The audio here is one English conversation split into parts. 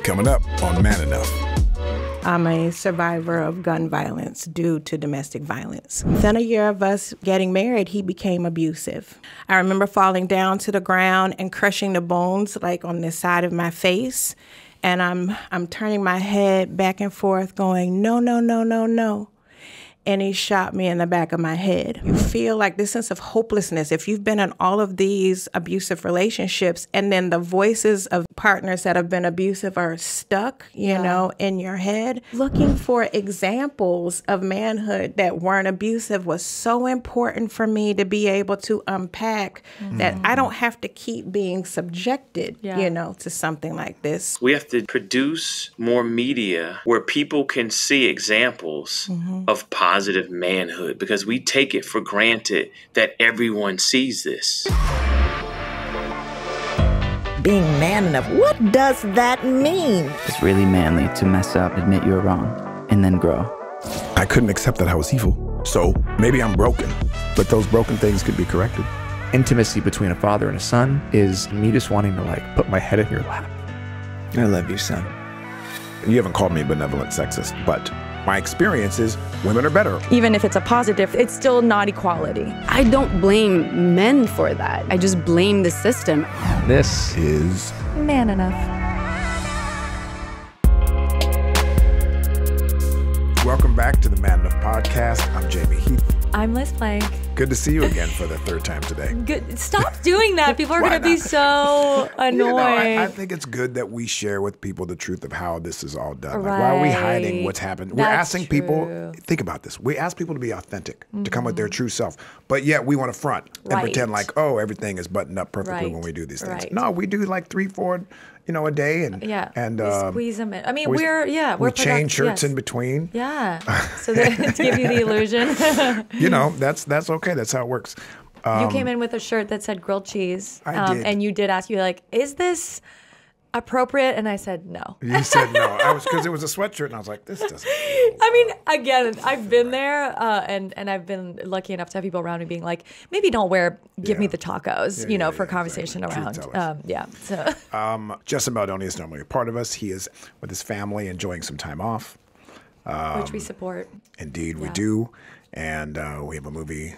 Coming up on Man Enough. I'm a survivor of gun violence due to domestic violence. Within a year of us getting married, he became abusive. I remember falling down to the ground and crushing the bones like on the side of my face. And I'm turning my head back and forth going, no, no, no, no, no. And he shot me in the back of my head. You feel like this sense of hopelessness. If you've been in all of these abusive relationships and then the voices of partners that have been abusive are stuck, you know, in your head, looking for examples of manhood that weren't abusive was so important for me to be able to unpack that I don't have to keep being subjected, you know, to something like this. We have to produce more media where people can see examples of positive manhood, because we take it for granted that everyone sees this. Being man enough, what does that mean? It's really manly to mess up, admit you're wrong, and then grow. I couldn't accept that I was evil, so maybe I'm broken, but those broken things could be corrected. Intimacy between a father and a son is me just wanting to put my head in your lap. I love you, son. You haven't called me benevolent sexist, but my experience is women are better. Even if it's a positive, it's still not equality. I don't blame men for that. I just blame the system. This is Man Enough. Welcome back to the Man Enough podcast. I'm Jamie Heath. I'm Liz Plank. Good to see you again for the third time today. Good. Stop doing that. People are going to be so annoyed. I think it's good that we share with people the truth of how this is all done. Like, why are we hiding what's happened? We're asking people, think about this. We ask people to be authentic, to come with their true self. But yet we want to front and pretend like, oh, everything is buttoned up perfectly when we do these things. No, we do like 3, 4, a day. And we squeeze them in. I mean, we change shirts in between. Yeah. So to give you the illusion. That's okay. That's how it works. You came in with a shirt that said grilled cheese. I did. And you did ask, you like, is this appropriate? And I said no. You said no. Because it was a sweatshirt, and I was like, this doesn't. I mean, again, I've been there, and I've been lucky enough to have people around me being like, maybe don't give me the tacos, for conversation around. So. Justin Baldoni is normally a part of us. He is with his family enjoying some time off. Which we support. Indeed, we do. And we have a movie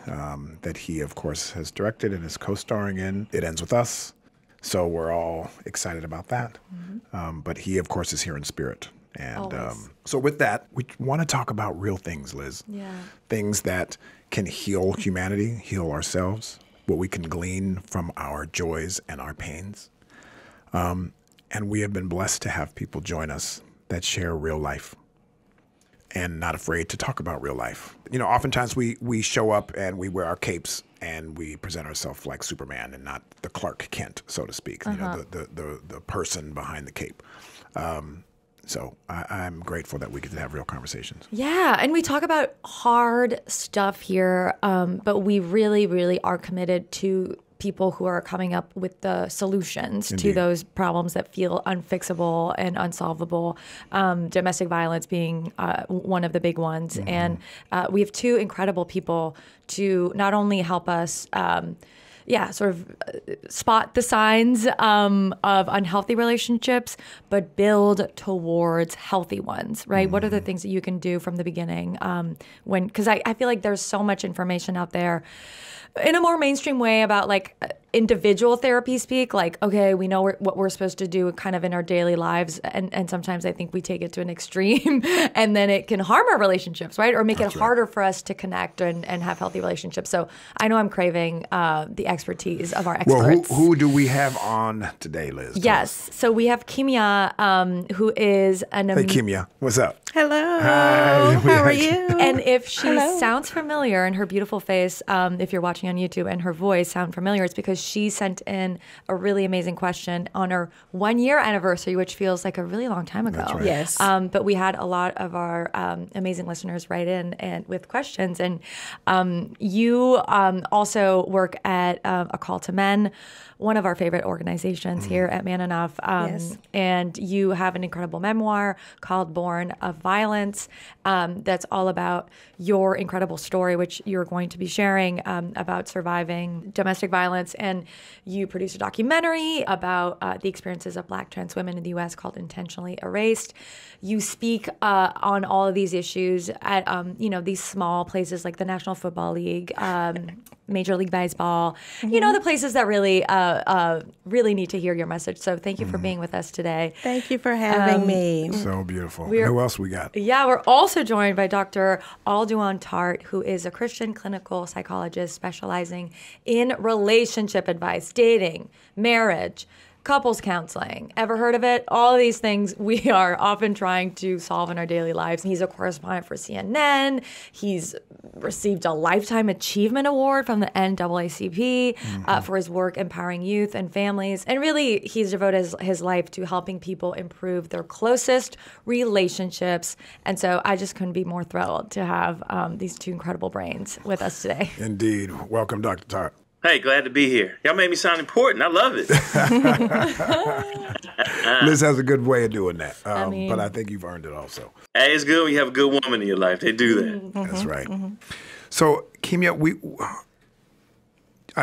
that he, of course, has directed and is co-starring in. It Ends With Us. So we're all excited about that. But he, of course, is here in spirit. And so with that, we want to talk about real things, Liz. Yeah. Things that can heal humanity, heal ourselves, what we can glean from our joys and our pains. And we have been blessed to have people join us that share real life and not afraid to talk about real life. Oftentimes we show up and we wear our capes and we present ourselves like Superman and not the Clark Kent, so to speak, the person behind the cape. So I'm grateful that we get to have real conversations. Yeah, and we talk about hard stuff here, but we really, really are committed to people who are coming up with the solutions to those problems that feel unfixable and unsolvable, domestic violence being one of the big ones. And we have two incredible people to not only help us spot the signs of unhealthy relationships, but build towards healthy ones, right? What are the things that you can do from the beginning? Because I feel like there's so much information out there in a more mainstream way about individual therapy speak, okay, we know what we're supposed to do kind of in our daily lives. And sometimes I think we take it to an extreme and then it can harm our relationships, right? Or make it harder for us to connect and have healthy relationships. So I know I'm craving the expertise of our experts. Well, who do we have on today, Liz? Yes. So we have Kimya, who is an... Hey, Kimya. What's up? Hello. Hi. How are you? And if she sounds familiar and her beautiful face, if you're watching on YouTube, and her voice sound familiar, it's because she sent in a really amazing question on her 1-year anniversary, which feels like a really long time ago. That's right. Yes. But we had a lot of our amazing listeners write in and with questions. And you also work at A Call to Men, one of our favorite organizations here at Man Enough. Yes. And you have an incredible memoir called Born of violence. That's all about your incredible story, which you're going to be sharing about surviving domestic violence. And you produced a documentary about the experiences of Black trans women in the U.S. called Intentionally Erased. You speak on all of these issues at these small places like the National Football League, Major League Baseball, the places that really need to hear your message. So thank you for being with us today. Thank you for having me. So beautiful. Who else we got? Yeah, we're also joined by Dr. Alduan Tartt, who is a Christian clinical psychologist specializing in relationship advice, dating, marriage, couples counseling. Ever heard of it? All of these things we are often trying to solve in our daily lives. He's a correspondent for CNN. He's received a Lifetime Achievement Award from the NAACP for his work empowering youth and families. And really, he's devoted his life to helping people improve their closest relationships. And so I just couldn't be more thrilled to have these two incredible brains with us today. Indeed. Welcome, Dr. Tartt. Hey, glad to be here. Y'all made me sound important. I love it. Liz has a good way of doing that, but I think you've earned it also. Hey, it's good when you have a good woman in your life. They do that. That's right. So, Kimya,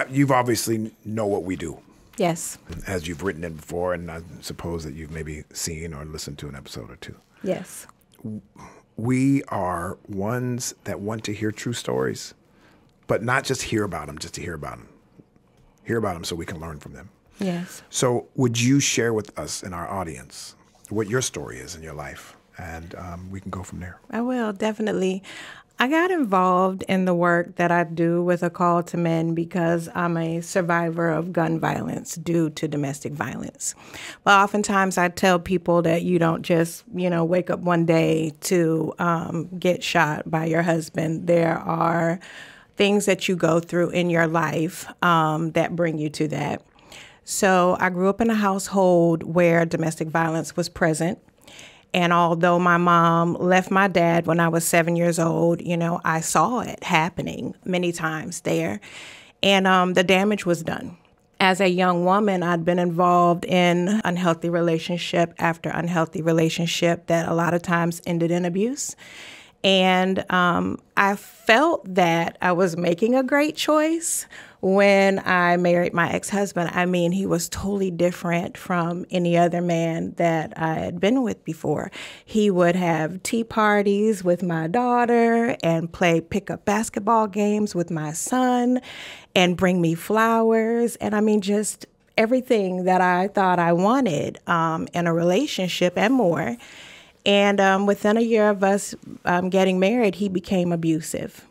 you've obviously know what we do. Yes. As you've written it before, and I suppose that you've maybe seen or listened to an episode or two. Yes. We are ones that want to hear true stories, but not just hear about them, just to hear about them. Hear about them so we can learn from them. Yes. So would you share with us and our audience what your story is in your life? And we can go from there. I will, definitely. I got involved in the work that I do with A Call to Men because I'm a survivor of gun violence due to domestic violence. But oftentimes I tell people that you don't just, wake up one day to get shot by your husband. There are things that you go through in your life that bring you to that. So I grew up in a household where domestic violence was present. And although my mom left my dad when I was 7 years old, I saw it happening many times there. And the damage was done. As a young woman, I'd been involved in unhealthy relationship after unhealthy relationship that a lot of times ended in abuse. And I felt that I was making a great choice when I married my ex-husband. I mean, he was totally different from any other man that I had been with before. He would have tea parties with my daughter and play pickup basketball games with my son and bring me flowers. And I mean, just everything that I thought I wanted in a relationship and more. And within a year of us getting married, he became abusive.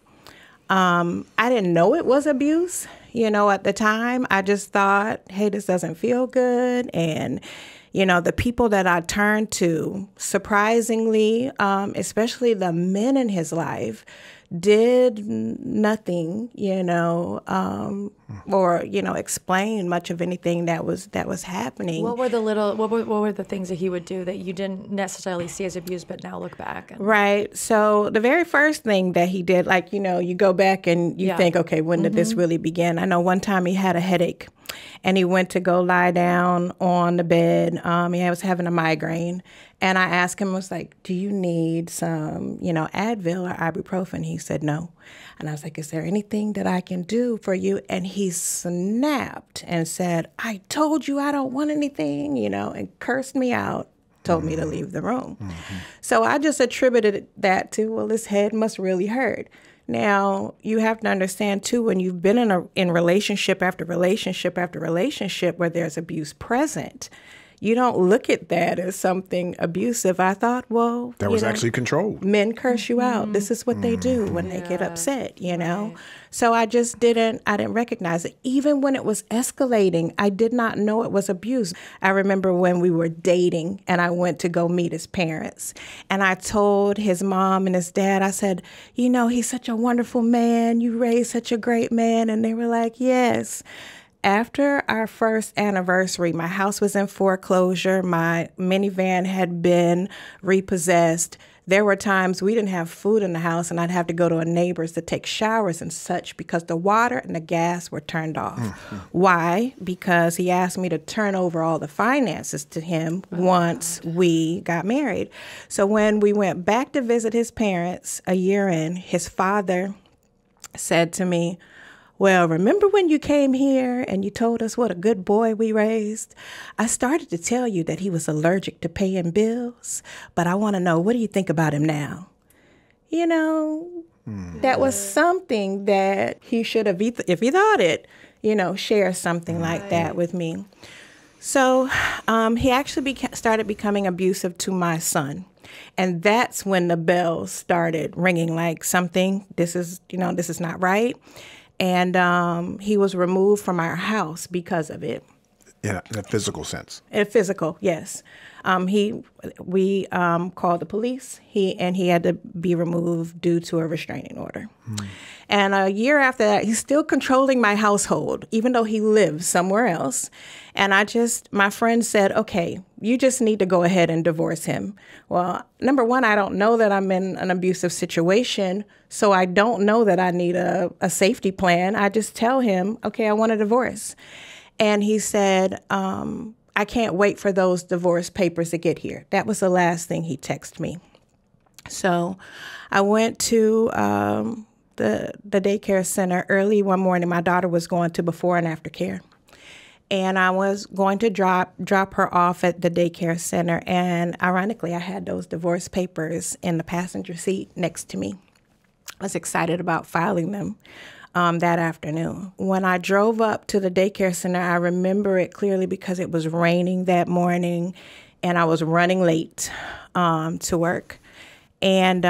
I didn't know it was abuse, at the time. I just thought, hey, this doesn't feel good. And, the people that I turned to, surprisingly, especially the men in his life, did nothing, or explain much of anything that was happening. What were the things that he would do that you didn't necessarily see as abuse, but now look back? Right. So the very first thing that he did, you go back and you think, okay, when did this really begin? I know one time he had a headache, and he went to go lie down on the bed. He was having a migraine. And I asked him, was like, do you need some, Advil or ibuprofen? He said no. And I was like, is there anything that I can do for you? And he snapped and said, I told you I don't want anything, and cursed me out, told me to leave the room. So I just attributed that to, well, his head must really hurt. Now, you have to understand, too, when you've been in relationship after relationship after relationship where there's abuse present, you don't look at that as something abusive. I thought, well, that was actually controlled. Men curse you out. This is what they do when they get upset, Right. So I didn't recognize it. Even when it was escalating, I did not know it was abuse. I remember when we were dating and I went to go meet his parents. And I told his mom and his dad, I said, he's such a wonderful man. You raised such a great man. And they were like, yes. After our first anniversary, my house was in foreclosure. My minivan had been repossessed. There were times we didn't have food in the house and I'd have to go to a neighbor's to take showers and such because the water and the gas were turned off. Why? Because he asked me to turn over all the finances to him once we got married. So when we went back to visit his parents a year in, his father said to me, well, remember when you came here and you told us what a good boy we raised? I started to tell you that he was allergic to paying bills, but I want to know, what do you think about him now? You know, that was something that he should have, if he thought it, you know, share something like that with me. So he actually started becoming abusive to my son. And that's when the bells started ringing, like this is not right. And he was removed from our house because of it. In a physical sense. In a physical, yes. We called the police. He had to be removed due to a restraining order. And a year after that, he's still controlling my household, even though he lives somewhere else. And my friend said, okay, you just need to go ahead and divorce him. Well, number one, I don't know that I'm in an abusive situation, so I don't know that I need a safety plan. I just tell him, okay, I want a divorce. And he said, I can't wait for those divorce papers to get here. That was the last thing he texted me. So I went to the daycare center early one morning. My daughter was going to before and after care. And I was going to drop her off at the daycare center. And ironically, I had those divorce papers in the passenger seat next to me. I was excited about filing them that afternoon. When I drove up to the daycare center, I remember it clearly because it was raining that morning and I was running late to work. And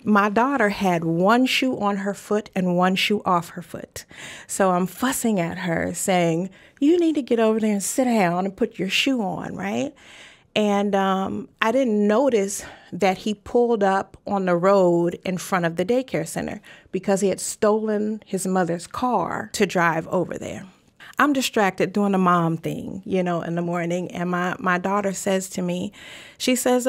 my daughter had one shoe on her foot and one shoe off her foot. So I'm fussing at her saying, you need to get over there and sit down and put your shoe on, right? And I didn't notice that he pulled up on the road in front of the daycare center because he had stolen his mother's car to drive over there. I'm distracted doing the mom thing, in the morning. And my daughter says to me, she says,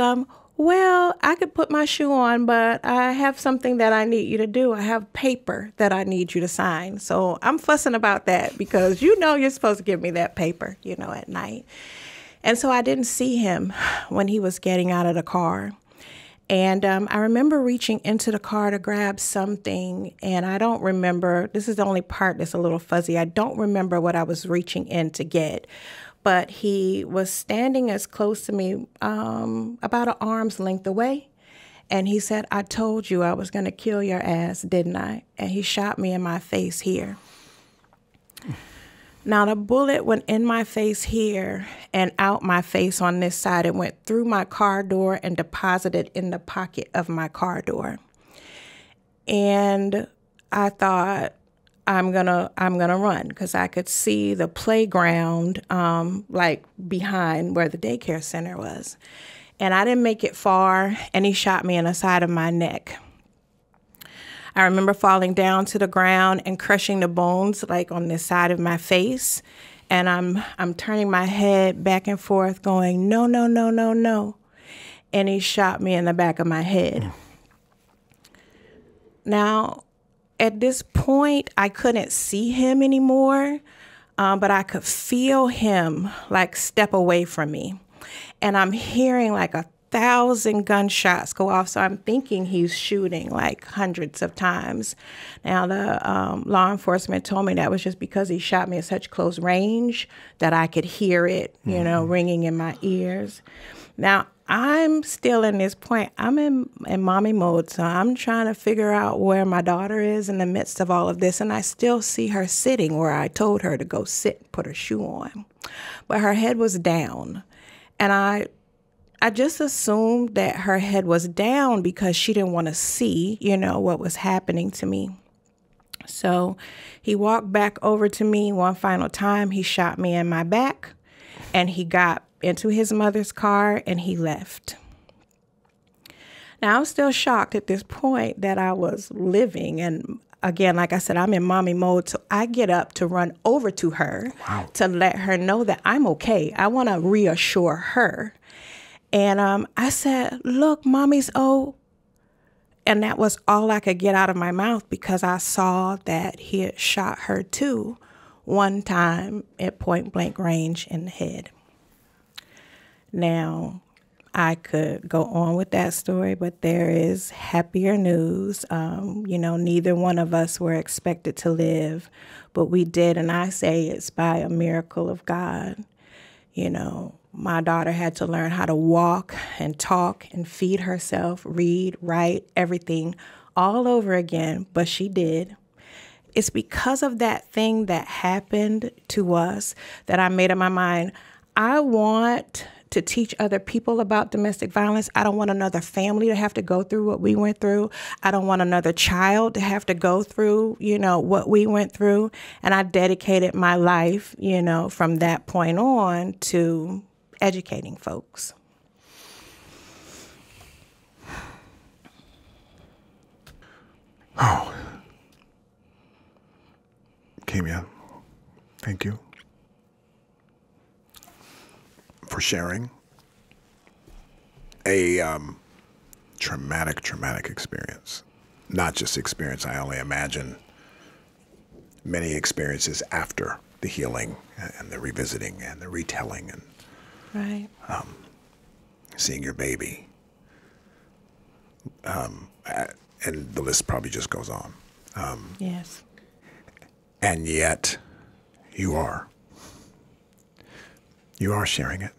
well, I could put my shoe on, but I have something that I need you to do. I have paper that I need you to sign. So I'm fussing about that because you're supposed to give me that paper, at night. And so I didn't see him when he was getting out of the car. And I remember reaching into the car to grab something, and I don't remember, this is the only part that's a little fuzzy, I don't remember what I was reaching in to get. But he was standing as close to me about an arm's length away. And he said, I told you I was going to kill your ass, didn't I? And he shot me in my face here. Now, the bullet went in my face here and out my face on this side. It went through my car door and deposited in the pocket of my car door. And I thought, I'm gonna run because I could see the playground like behind where the daycare center was. And I didn't make it far, and he shot me in the side of my neck. I remember falling down to the ground and crushing the bones like on this side of my face. And I'm turning my head back and forth going, no, no, no, no, no. And he shot me in the back of my head. Now, at this point, I couldn't see him anymore, but I could feel him like step away from me. And I'm hearing like 1,000 gunshots go off. So I'm thinking he's shooting like hundreds of times. Now, the law enforcement told me that was just because he shot me at such close range that I could hear it, ringing in my ears. Now, I'm still in this point. I'm in mommy mode, so I'm trying to figure out where my daughter is in the midst of all of this, and I still see her sitting where I told her to go sit and put her shoe on. But her head was down, and I just assumed that her head was down because she didn't want to see, what was happening to me. So he walked back over to me one final time. He shot me in my back, and he got into his mother's car, and he left. Now, I'm still shocked at this point that I was living. And again, like I said, I'm in mommy mode. So I get up to run over to her to let her know that I'm okay. I want to reassure her. And I said, look, mommy's old. And that was all I could get out of my mouth because I saw that he had shot her too one time at point blank range in the head. Now, I could go on with that story, but there is happier news. Neither one of us were expected to live, but we did. And I say it's by a miracle of God. My daughter had to learn how to walk and talk and feed herself, read, write, everything all over again, but she did. It's because of that thing that happened to us that I made up my mind. I want to teach other people about domestic violence. I don't want another family to have to go through what we went through. I don't want another child to have to go through, what we went through. And I dedicated my life, from that point on to educating folks. Oh, Kimya, thank you for sharing a traumatic experience. Not just experience, I only imagine many experiences after the healing and the revisiting and the retelling and Right. Seeing your baby. And the list probably just goes on. Yes. And yet, you are sharing it.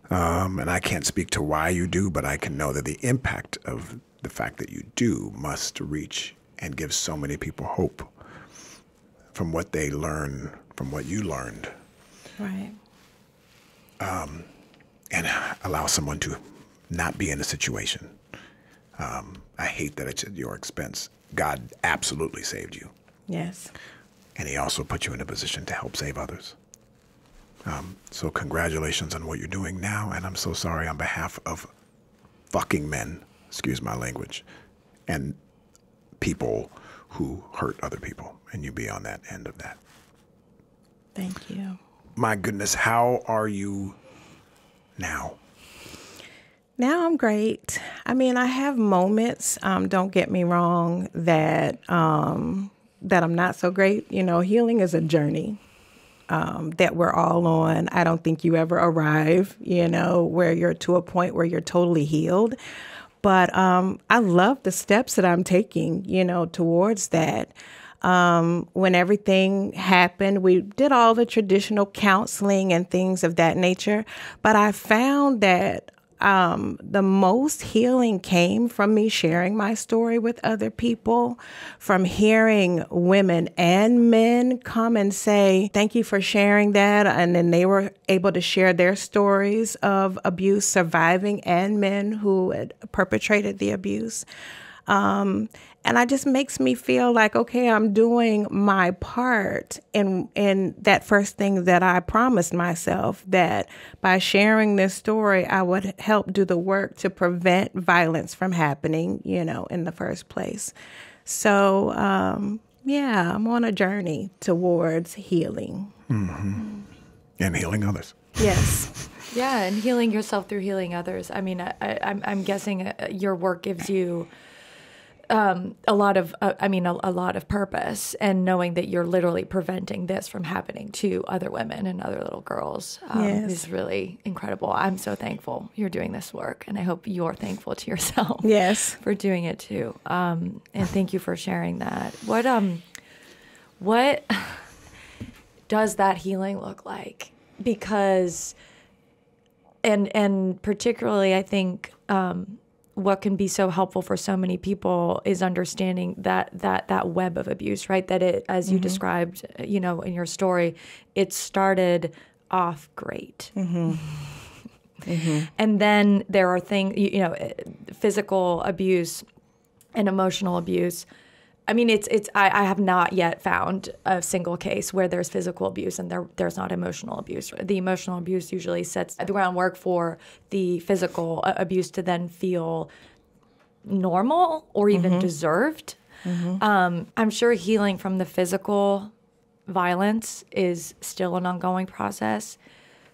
And I can't speak to why you do, but I can know that the impact of the fact that you do must reach and give so many people hope from what they learn, from what you learned. Right. And allow someone to not be in a situation. I hate that it's at your expense. God absolutely saved you. Yes. And he also put you in a position to help save others. So congratulations on what you're doing now. And I'm so sorry on behalf of fucking men, excuse my language, and people who hurt other people. And you be on that end of that. Thank you. My goodness, how are you now? Now I'm great. I mean, I have moments, don't get me wrong, that I'm not so great. Healing is a journey that we're all on. I don't think you ever arrive, where you're to a point where you're totally healed. But I love the steps that I'm taking, towards that. When everything happened, we did all the traditional counseling and things of that nature. But I found that the most healing came from me sharing my story with other people, from hearing women and men come and say, thank you for sharing that. And then they were able to share their stories of abuse, surviving, and men who had perpetrated the abuse. And it just makes me feel like, okay, I'm doing my part in that first thing that I promised myself, that by sharing this story, I would help do the work to prevent violence from happening, in the first place. So, I'm on a journey towards healing. Mm-hmm. And healing others. Yes. Yeah, and healing yourself through healing others. I mean, I'm guessing your work gives you a lot of purpose, and knowing that you're literally preventing this from happening to other women and other little girls is really incredible. I'm so thankful you're doing this work, and I hope you're thankful to yourself for doing it too. And thank you for sharing that. What does that healing look like? Because, and particularly, I think, what can be so helpful for so many people is understanding that web of abuse, right? That it, as you described, in your story, it started off great. And then there are things, physical abuse and emotional abuse. I mean, I have not yet found a single case where there's physical abuse and there's not emotional abuse. The emotional abuse usually sets the groundwork for the physical abuse to then feel normal or even deserved. I'm sure healing from the physical violence is still an ongoing process.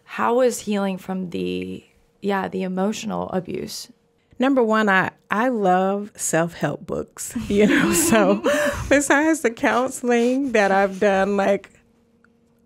How is healing from the the emotional abuse? Number one, I love self-help books, so besides the counseling that I've done, like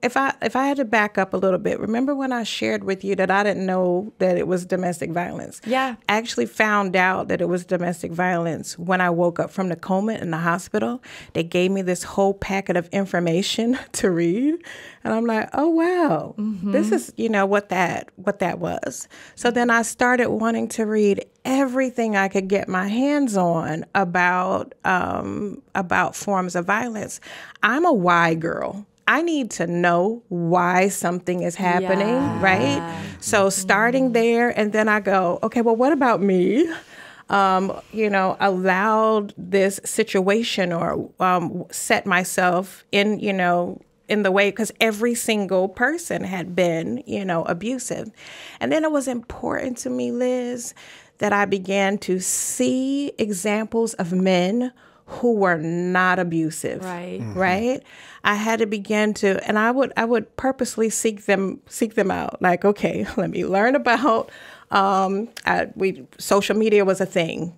if I had to back up a little bit, remember when I shared with you that I didn't know that it was domestic violence? Yeah. I actually found out that it was domestic violence when I woke up from the coma in the hospital. They gave me this whole packet of information to read. And I'm like, oh, wow, this is, what that was. So then I started wanting to read everything I could get my hands on about forms of violence. I'm a why girl. I need to know why something is happening, right? So starting there, and then I go, okay, well, what about me? Allowed this situation or set myself in, in the way, because every single person had been, abusive. And then it was important to me, Liz, that I began to see examples of men who were not abusive. Right. Right. I had to begin to, and I would purposely seek them out. Like, okay, let me learn about. Social media was a thing,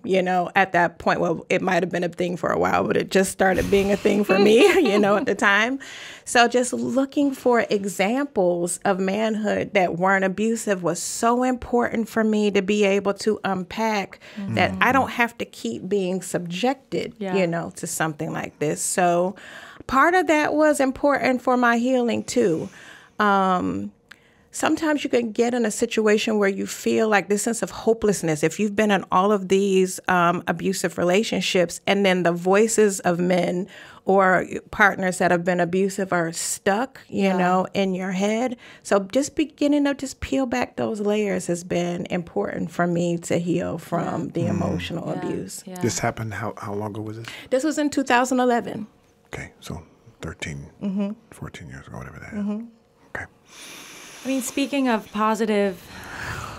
at that point. Well, it might have been a thing for a while, but it just started being a thing for me, at the time. So just looking for examples of manhood that weren't abusive was so important for me to be able to unpack that I don't have to keep being subjected, to something like this. So part of that was important for my healing too. Sometimes you can get in a situation where you feel like this sense of hopelessness. If you've been in all of these abusive relationships, and then the voices of men or partners that have been abusive are stuck, in your head. So just beginning to just peel back those layers has been important for me to heal from the emotional abuse. Yeah. This happened, how long ago was this? This was in 2011. Okay, so 13, 14 years ago, whatever that is. Okay. I mean, speaking of positive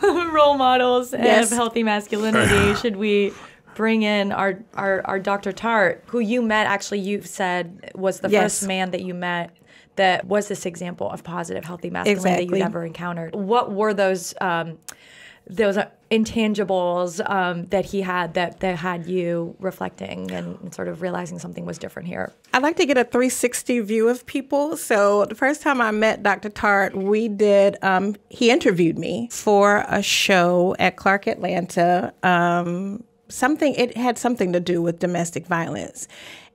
role models and Yes. healthy masculinity, should we bring in our Dr. Tartt, who you met, actually, you've said was the Yes. first man that you met that was this example of positive, healthy masculinity that Exactly. you'd ever encountered. What were those intangibles that he had that had you reflecting and sort of realizing something was different here? I like to get a 360 view of people. So the first time I met Dr. Tartt, he interviewed me for a show at Clark Atlanta. It had something to do with domestic violence.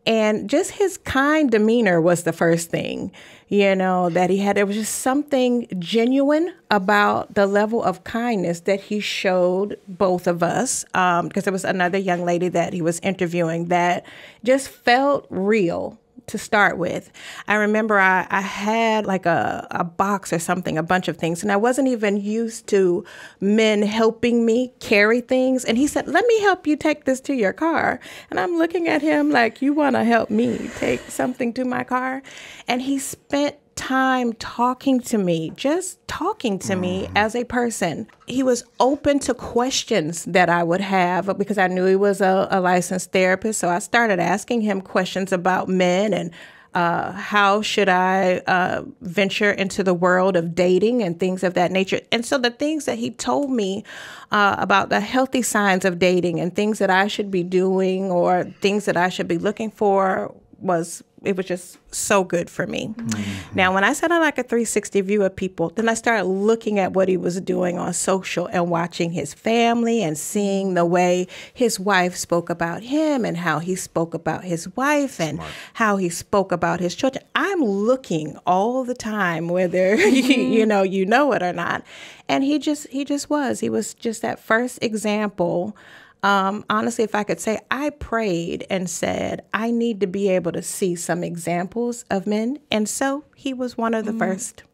And just his kind demeanor was the first thing, that he had. There was just something genuine about the level of kindness that he showed both of us, because there was another young lady that he was interviewing that just felt real to start with. I remember I had like a box or something, a bunch of things, and I wasn't even used to men helping me carry things. And he said, let me help you take this to your car. And I'm looking at him like, you want to help me take something to my car? And he spent time talking to me as a person. He was open to questions that I would have because I knew he was a licensed therapist. So I started asking him questions about men and how should I venture into the world of dating and things of that nature. And so the things that he told me about the healthy signs of dating and things that I should be doing or things that I should be looking for was just so good for me. Mm-hmm. Now, when I said I like a 360 view of people, then I started looking at what he was doing on social and watching his family and seeing the way his wife spoke about him and how he spoke about his wife and how he spoke about his children. I'm looking all the time, whether you know it or not. And he was just that first example. Honestly, if I could say, I prayed and said, I need to be able to see some examples of men. And so he was one of the first.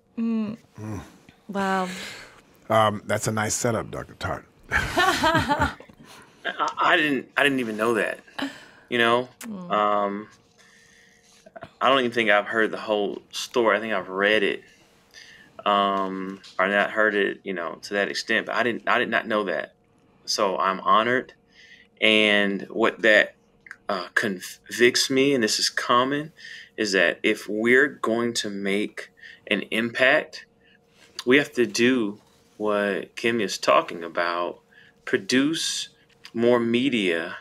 Wow. That's a nice setup, Dr. Tartt. I didn't even know that. I don't even think I've heard the whole story. I think I've read it, or not heard it, to that extent. But I did not know that. So I'm honored. And what that convicts me, and this is common, is that if we're going to make an impact, we have to do what Kimya is talking about, produce more media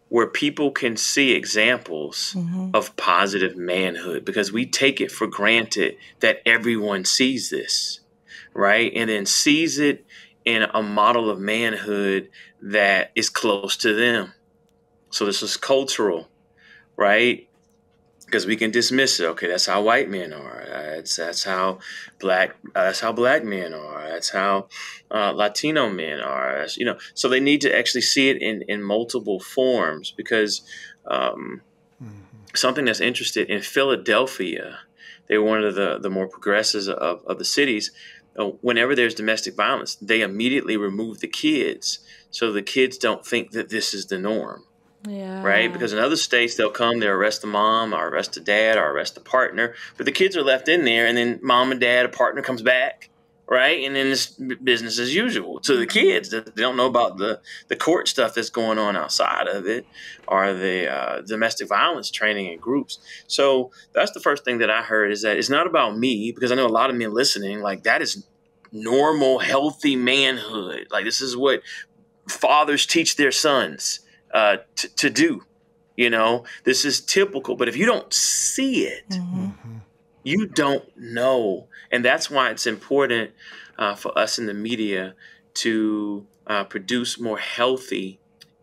where people can see examples of positive manhood, because we take it for granted that everyone sees this, right? And then sees it in a model of manhood that is close to them. So this is cultural, right? Because we can dismiss it. Okay, that's how white men are. That's how black men are. That's how Latino men are. You know, so they need to actually see it in multiple forms, because something that's interested in Philadelphia, they were one of the more progressives of the cities. Whenever there's domestic violence, they immediately remove the kids, so the kids don't think that this is the norm. Yeah. Right? Because in other states, they'll come, they'll arrest the mom or arrest the dad or arrest the partner, but the kids are left in there, and then mom and dad, a partner comes back, right? And then it's business as usual. So the kids, they don't know about the court stuff that's going on outside of it, or the domestic violence training in groups. So that's the first thing that I heard, is that it's not about me, because I know a lot of men listening, like, that is normal, healthy manhood. Like, this is what fathers teach their sons to do. You know, this is typical. But if you don't see it, you don't know. And that's why it's important for us in the media to produce more healthy,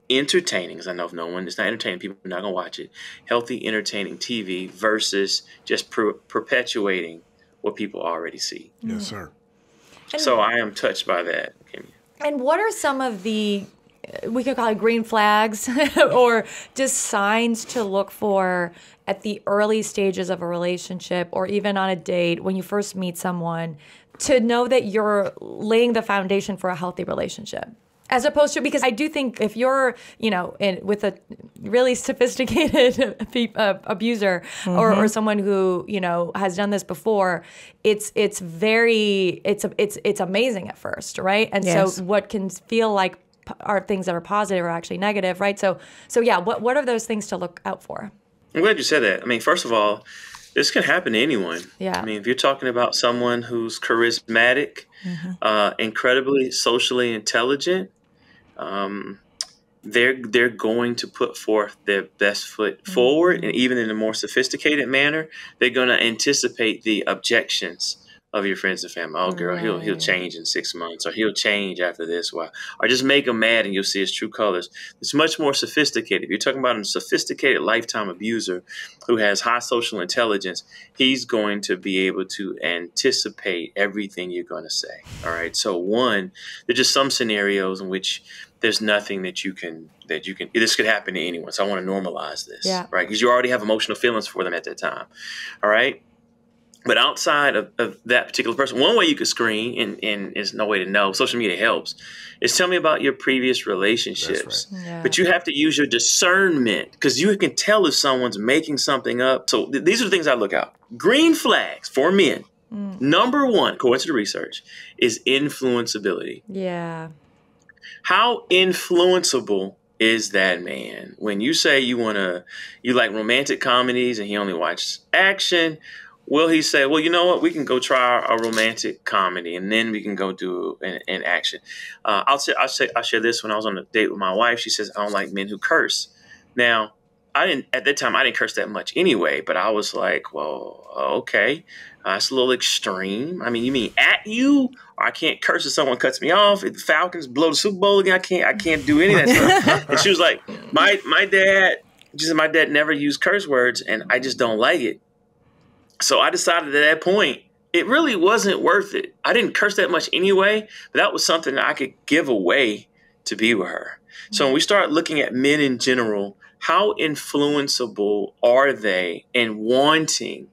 entertaining, because I know if no one is not entertaining, people are not going to watch it, healthy, entertaining TV versus just perpetuating what people already see. Yes, sir. So I am touched by that, Kimya. And what are some of the, we could call it green flags or just signs to look for at the early stages of a relationship, or even on a date when you first meet someone, to know that you're laying the foundation for a healthy relationship? As opposed to, because I do think if you're, you know, with a really sophisticated abuser or someone who, you know, has done this before, it's amazing at first, right? And Yes. so what can feel like are things that are positive are actually negative, right? So yeah, what are those things to look out for? I'm glad you said that. I mean, first of all, this can happen to anyone. Yeah. I mean, if you're talking about someone who's charismatic, incredibly socially intelligent, they're going to put forth their best foot forward, and even in a more sophisticated manner, they're going to anticipate the objections of your friends and family. Oh, girl, he'll change in 6 months, or he'll change after this while, or just make him mad and you'll see his true colors. It's much more sophisticated. If you're talking about a sophisticated lifetime abuser who has high social intelligence, he's going to be able to anticipate everything you're going to say. All right. So one, there's just some scenarios in which there's nothing that you can, this could happen to anyone. So I want to normalize this, right? Because you already have emotional feelings for them at that time. All right. But outside of that particular person, one way you could screen, and there's no way to know, social media helps, is tell me about your previous relationships. That's right. Yeah. But you have to use your discernment, because you can tell if someone's making something up. So these are the things I look out. Green flags for men. Number one, according to the research, is influenceability. Yeah. How influenceable is that man? When you say you like romantic comedies and he only watches action, will he say, well, you know what, we can go try a romantic comedy and then we can go do an action? I'll share this. When I was on a date with my wife, she says, I don't like men who curse. Now, at that time, I didn't curse that much anyway, but I was like, well, okay, that's a little extreme. I mean, you mean at you? Or I can't curse if someone cuts me off. If the Falcons blow the Super Bowl again, I can't do any of that stuff. And she was like, my dad never used curse words, and I just don't like it. So I decided at that point, it really wasn't worth it. I didn't curse that much anyway, but that was something that I could give away to be with her. So when we start looking at men in general, how influenceable are they in wanting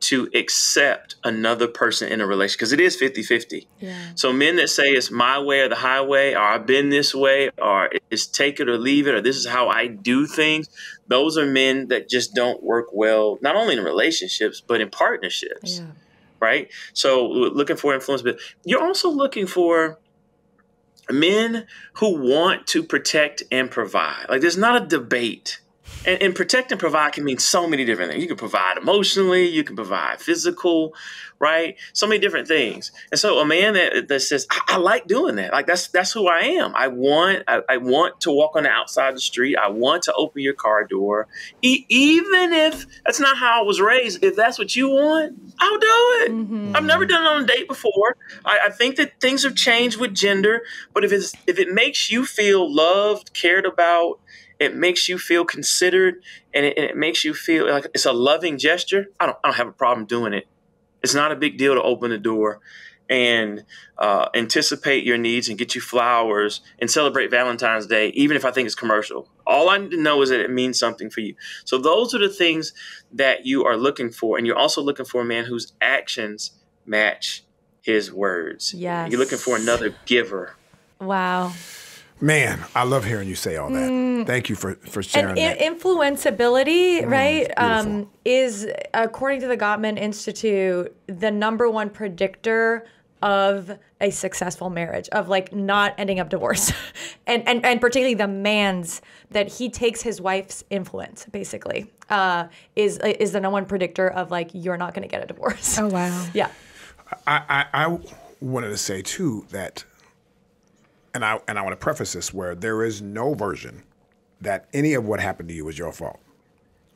to accept another person in a relationship? Because it is 50-50. Yeah. So men that say it's my way or the highway, or I've been this way, or it's take it or leave it, or this is how I do things, those are men that just don't work well, not only in relationships, but in partnerships. Yeah. Right? So looking for influence, but you're also looking for men who want to protect and provide. Like, there's not a debate And protect and provide can mean so many different things. You can provide emotionally, you can provide physical, right? So many different things. And so a man that says, I like doing that. Like that's who I am. I want to walk on the outside of the street. I want to open your car door. Even if that's not how I was raised, if that's what you want, I'll do it. Mm-hmm. I've never done it on a date before. I think that things have changed with gender, but if it makes you feel loved, cared about, it makes you feel considered, and it makes you feel like it's a loving gesture, I don't have a problem doing it. It's not a big deal to open the door and anticipate your needs and get you flowers and celebrate Valentine's Day, even if I think it's commercial. All I need to know is that it means something for you. So those are the things that you are looking for. And you're also looking for a man whose actions match his words. Yes. You're looking for another giver. Wow. Man, I love hearing you say all that. Thank you for sharing that. Influenceability, right, is, according to the Gottman Institute, the #1 predictor of a successful marriage, of like not ending up divorced. and particularly the man's, that he takes his wife's influence, basically, is the #1 predictor of like, you're not going to get a divorce. Oh, wow. Yeah. I wanted to say, too, that, and I want to preface this, where there is no version that any of what happened to you was your fault.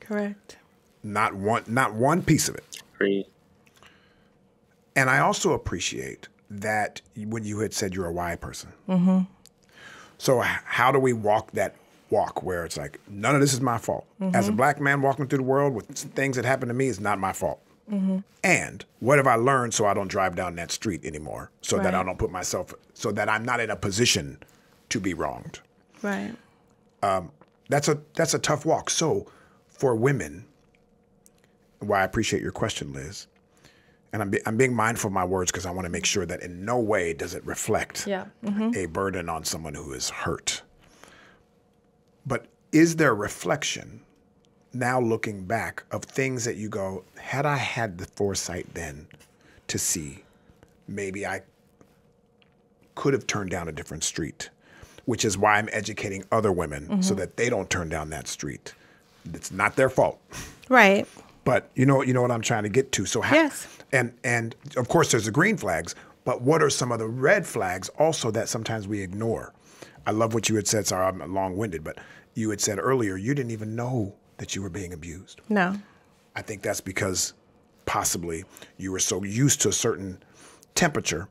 Correct. Not one piece of it. Great. And I also appreciate that when you had said you're a why person. Mm-hmm. So how do we walk that walk where it's like, none of this is my fault? Mm-hmm. As a black man walking through the world with things that happen to me, it's not my fault. Mm-hmm. And what have I learned so I don't drive down that street anymore, so that I don't put myself, so that I'm not in a position to be wronged. Right. That's a tough walk. So for women, why I appreciate your question, Liz, and I'm being mindful of my words because I want to make sure that in no way does it reflect a burden on someone who is hurt. But is there reflection, now looking back, of things that you go, had I had the foresight then to see, maybe I could have turned down a different street, which is why I'm educating other women so that they don't turn down that street. It's not their fault. Right. But you know what I'm trying to get to. So yes. And of course there's the green flags, but what are some of the red flags also that sometimes we ignore? I love what you had said. Sorry, I'm long-winded, but you had said earlier you didn't even know that you were being abused. No. I think that's because possibly you were so used to a certain temperature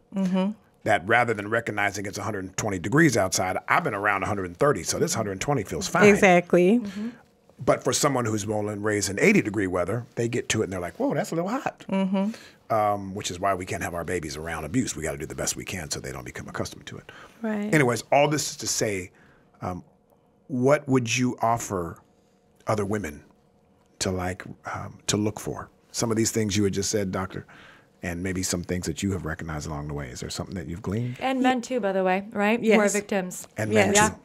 that rather than recognizing it's 120 degrees outside, I've been around 130, so this 120 feels fine. Exactly. But for someone who's born and raised in 80-degree weather, they get to it and they're like, whoa, that's a little hot. Which is why we can't have our babies around abuse. We got to do the best we can so they don't become accustomed to it. Right. Anyways, all this is to say, what would you offer other women to look for? Some of these things you had just said, Doctor, and maybe some things that you have recognized along the way. Is there something that you've gleaned? And men too, by the way, right? Yes. Who are victims. And men too.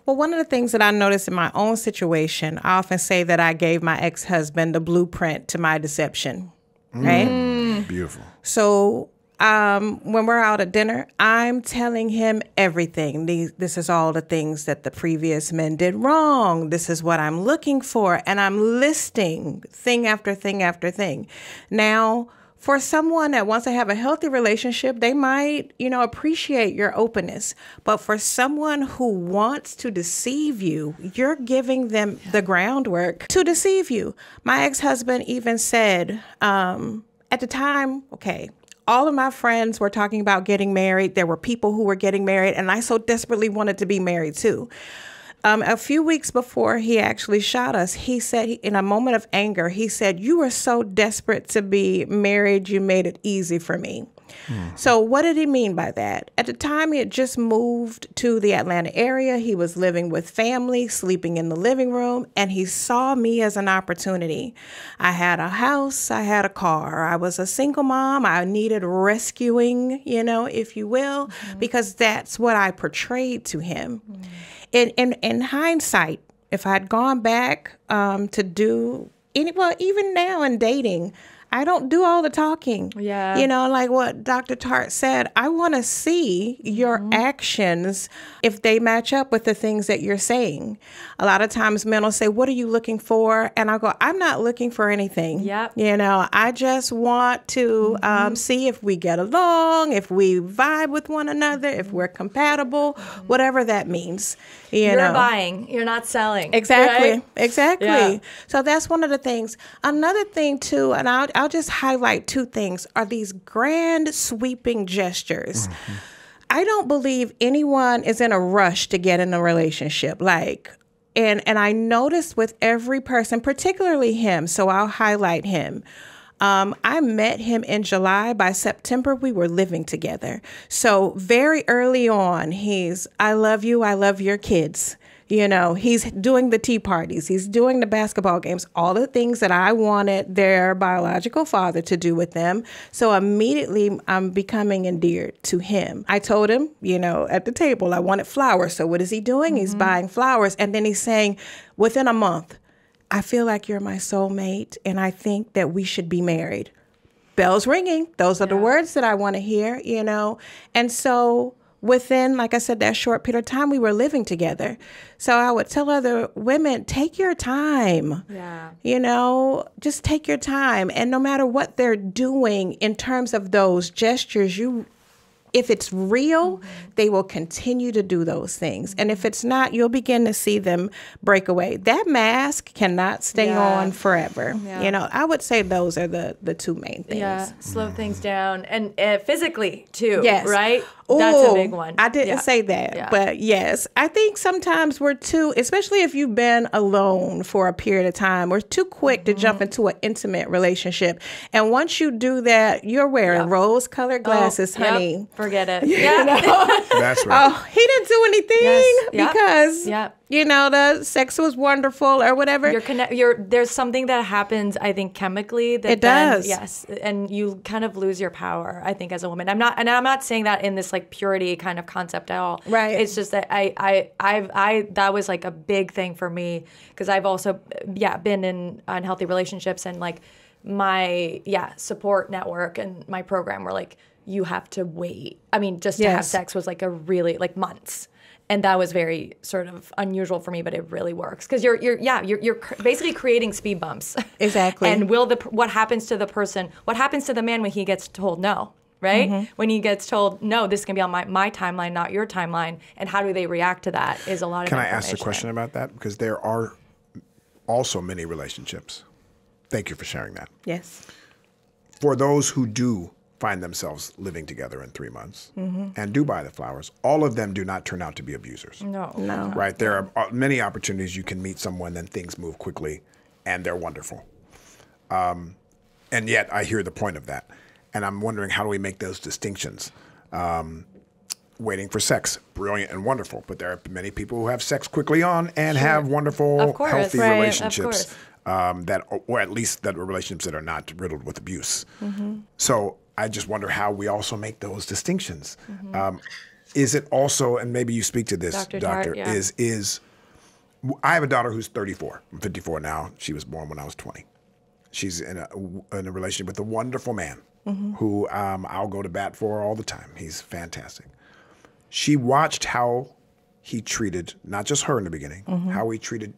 Well, one of the things that I noticed in my own situation, I often say that I gave my ex-husband the blueprint to my deception, right? Beautiful. So when we're out at dinner, I'm telling him everything. This is all the things that the previous men did wrong. This is what I'm looking for. And I'm listing thing after thing after thing. Now, for someone that wants to have a healthy relationship, they might, appreciate your openness. But for someone who wants to deceive you, you're giving them the groundwork to deceive you. My ex-husband even said, at the time, all of my friends were talking about getting married. There were people who were getting married, and I so desperately wanted to be married too. A few weeks before he actually shot us, he said, in a moment of anger, he said, "You were so desperate to be married, you made it easy for me." So what did he mean by that? At the time, he had just moved to the Atlanta area. He was living with family, sleeping in the living room, and he saw me as an opportunity. I had a house, I had a car. I was a single mom. I needed rescuing, if you will, because that's what I portrayed to him. In hindsight, if I had gone back to do even now in dating, I don't do all the talking. Yeah. You know, like what Dr. Tartt said, I want to see your actions if they match up with the things that you're saying. A lot of times men will say, what are you looking for? And I'll go, I'm not looking for anything. Yep. You know, I just want to see if we get along, if we vibe with one another, if we're compatible, whatever that means. You're know. buying, you're not selling. Exactly. Right? Exactly. Yeah. So that's one of the things. Another thing too, and I'll just highlight two things, are these grand sweeping gestures. I don't believe anyone is in a rush to get in a relationship. And I noticed with every person, particularly him, so I'll highlight him. I met him in July. By September, we were living together. So very early on, I love you, I love your kids. You know, he's doing the tea parties. He's doing the basketball games, all the things that I wanted their biological father to do with them. So immediately I'm becoming endeared to him. I told him, you know, at the table, I wanted flowers. So what is he doing? He's buying flowers. And then he's saying, within a month, I feel like you're my soulmate and I think that we should be married. Bells ringing. Those are the words that I want to hear, you know. And so within, like I said, that short period of time, we were living together. So I would tell other women, take your time. Yeah. You know, just take your time. And no matter what they're doing in terms of those gestures, if it's real, they will continue to do those things. And if it's not, you'll begin to see them break away. That mask cannot stay on forever. Yeah. You know, I would say those are the two main things. Yeah, slow things down. And physically, too, Yes. right? That's a big one. I didn't say that, but yes. I think sometimes we're too, especially if you've been alone for a period of time, we're too quick to jump into an intimate relationship. And once you do that, you're wearing rose-colored glasses, honey. Forget it. You know? That's right. Oh, he didn't do anything because, you know, the sex was wonderful or whatever. There's something that happens, I think, chemically. That it does. Yes. And you kind of lose your power, I think, as a woman. I'm not saying that in this, like, purity kind of concept at all. Right. It's just that that was, like, a big thing for me because I've also, been in unhealthy relationships and, like, my, support network and my program were like, you have to wait. I mean, just to have sex was like a really, like, months. And that was very sort of unusual for me, but it really works because you're basically creating speed bumps. Exactly. And what happens to the person? What happens to the man when he gets told no? Right? When he gets told no, this can be on my timeline, not your timeline, and how do they react to that? Is a lot of. Can I ask a question about that? Because there are also many relationships. Thank you for sharing that. Yes. For those who do find themselves living together in 3 months and do buy the flowers, all of them do not turn out to be abusers. No. Right? There are many opportunities you can meet someone, then things move quickly, and they're wonderful. And yet, I hear the point of that. And I'm wondering, how do we make those distinctions? Waiting for sex, brilliant and wonderful. But there are many people who have sex quickly on and have wonderful, healthy relationships. Or at least that are relationships that are not riddled with abuse. So I just wonder how we also make those distinctions. Is it also, and maybe you speak to this, Doctor, is I have a daughter who's 34. I'm 54 now. She was born when I was 20. She's in a relationship with a wonderful man who I'll go to bat for all the time. He's fantastic. She watched how he treated not just her in the beginning, how he treated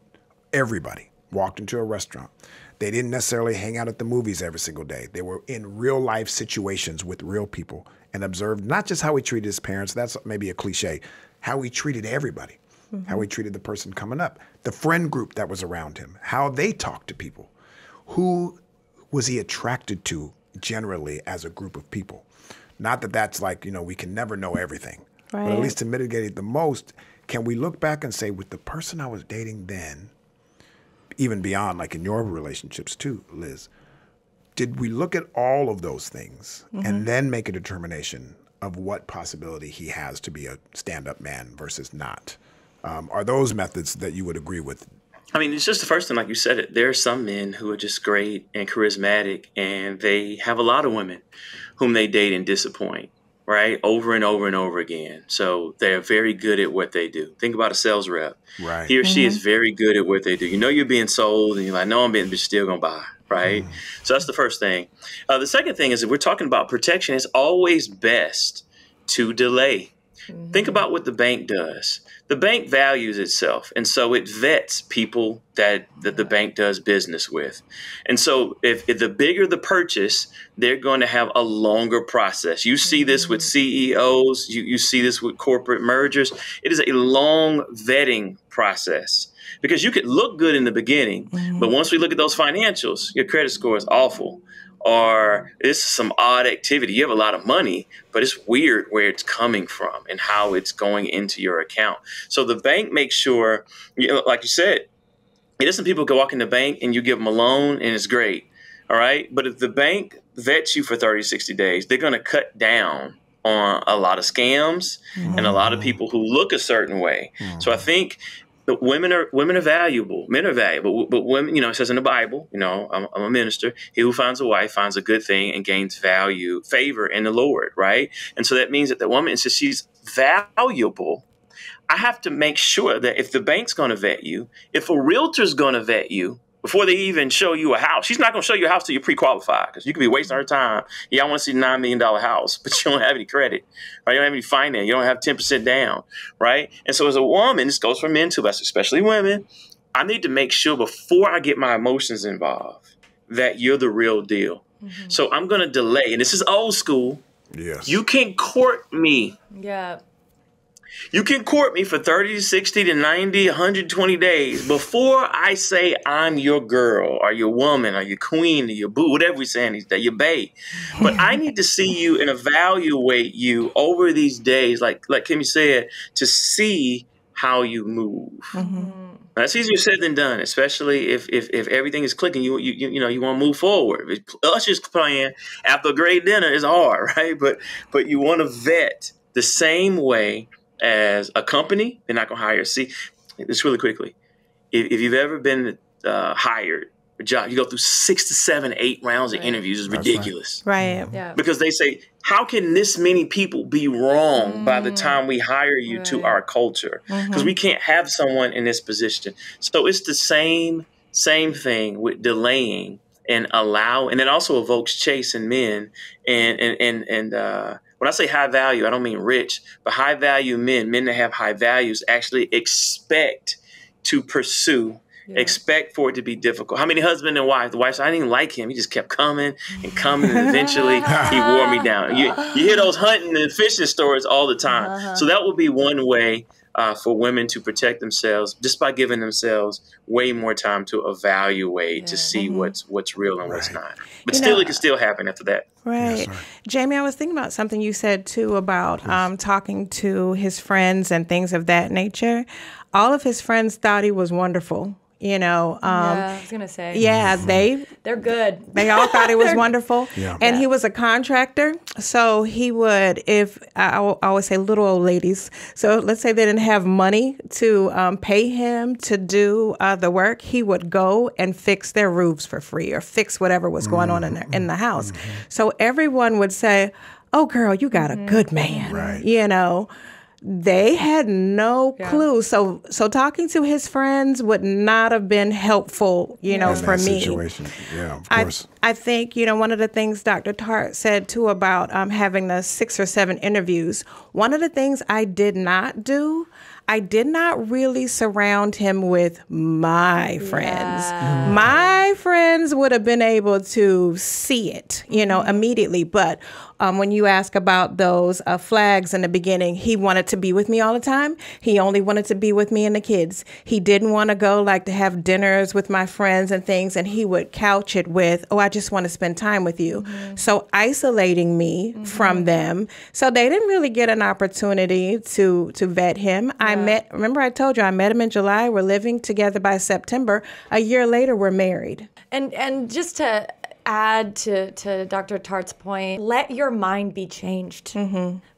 everybody. Walked into a restaurant. They didn't necessarily hang out at the movies every single day. They were in real life situations with real people and observed not just how he treated his parents, that's maybe a cliche, how he treated everybody, how he treated the person coming up, the friend group that was around him, how they talked to people. Who was he attracted to generally as a group of people? Not that that's like, we can never know everything, but at least to mitigate it the most, can we look back and say, with the person I was dating then, even beyond, like in your relationships too, Liz, did we look at all of those things and then make a determination of what possibility he has to be a stand-up man versus not? Are those methods that you would agree with? I mean, it's just the first thing, like you said it. There are some men who are just great and charismatic, and they have a lot of women whom they date and disappoint. right? Over and over and over again. So they're very good at what they do. Think about a sales rep. Right. He or she is very good at what they do. You know you're being sold, and you're like, no, I'm being, but you're still going to buy, right? So that's the first thing. The second thing is, if we're talking about protection, it's always best to delay. Think about what the bank does. The bank values itself, and so it vets people that the bank does business with. And so if the bigger the purchase, they're going to have a longer process. You see this with CEOs. You see this with corporate mergers. It is a long vetting process, because you could look good in the beginning, but once we look at those financials, your credit score is awful. Or it's some odd activity. You have a lot of money, but it's weird where it's coming from and how it's going into your account. So the bank makes sure, like you said, it isn't people go walk in the bank and you give them a loan and it's great. All right. But if the bank vets you for 30, 60 days, they're going to cut down on a lot of scams and a lot of people who look a certain way. So I think but women are valuable. Men are valuable. But women, it says in the Bible, I'm a minister. He who finds a wife finds a good thing and gains favor in the Lord, right? And so that means that the woman, since she's valuable, I have to make sure that if the bank's going to vet you, if a realtor's going to vet you, before they even show you a house, she's not going to show you a house till you're pre-qualified, because you could be wasting her time. Yeah, I want to see a $9 million house, but you don't have any credit, right? You don't have any finance. You don't have 10% down, right? And so as a woman, this goes for men too, but especially women, I need to make sure before I get my emotions involved that you're the real deal. So I'm going to delay. And this is old school. Yes. You can court me. Yeah. You can court me for 30 to 60 to 90, 120 days before I say I'm your girl or your woman or your queen or your boo, whatever we're saying these days, your bae. But I need to see you and evaluate you over these days, like Kimmy said, to see how you move. That's easier said than done, especially if everything is clicking. You want to move forward. If us just playing after a great dinner is hard, right? But you want to vet the same way as a company. They're not going to hire. See, this really quickly. If you've ever been hired a job, you go through 6 to 7, 8 rounds of interviews. It's ridiculous. Right. Yeah. Because they say, how can this many people be wrong by the time we hire you to our culture? Because we can't have someone in this position. So it's the same thing with delaying and allow, and it also evokes chase in men. And when I say high value, I don't mean rich, but high value men that have high values actually expect to pursue, expect for it to be difficult. How many husband and wife? The wife said, I didn't even like him. He just kept coming, and eventually he wore me down. You hear those hunting and fishing stories all the time. So that would be one way for women to protect themselves, just by giving themselves way more time to evaluate, to see what's real and what's not. But it can still happen after that. Right. Yes, Jamie, I was thinking about something you said, too, about talking to his friends and things of that nature. All of his friends thought he was wonderful. I was going to say. Yeah, they're good. They all thought he was wonderful. Yeah. And he was a contractor. So he would, I always say little old ladies. So let's say they didn't have money to pay him to do the work. He would go and fix their roofs for free or fix whatever was going on in the house. So everyone would say, oh, girl, you got a good man. Right. They had no clue. So talking to his friends would not have been helpful, for that me. Situation. Yeah, of course. I think, one of the things Dr. Tartt said, too, about having the 6 or 7 interviews, one of the things I did not do, I did not really surround him with my friends. My friends would have been able to see it, immediately. But when you ask about those flags in the beginning, he wanted to be with me all the time. He only wanted to be with me and the kids. He didn't want to go to have dinners with my friends and things. And he would couch it with, oh, I just want to spend time with you. So isolating me from them. So they didn't really get an opportunity to vet him. Remember I told you, I met him in July. We're living together by September. A year later, we're married. And just to add to Dr. Tartt's point, let your mind be changed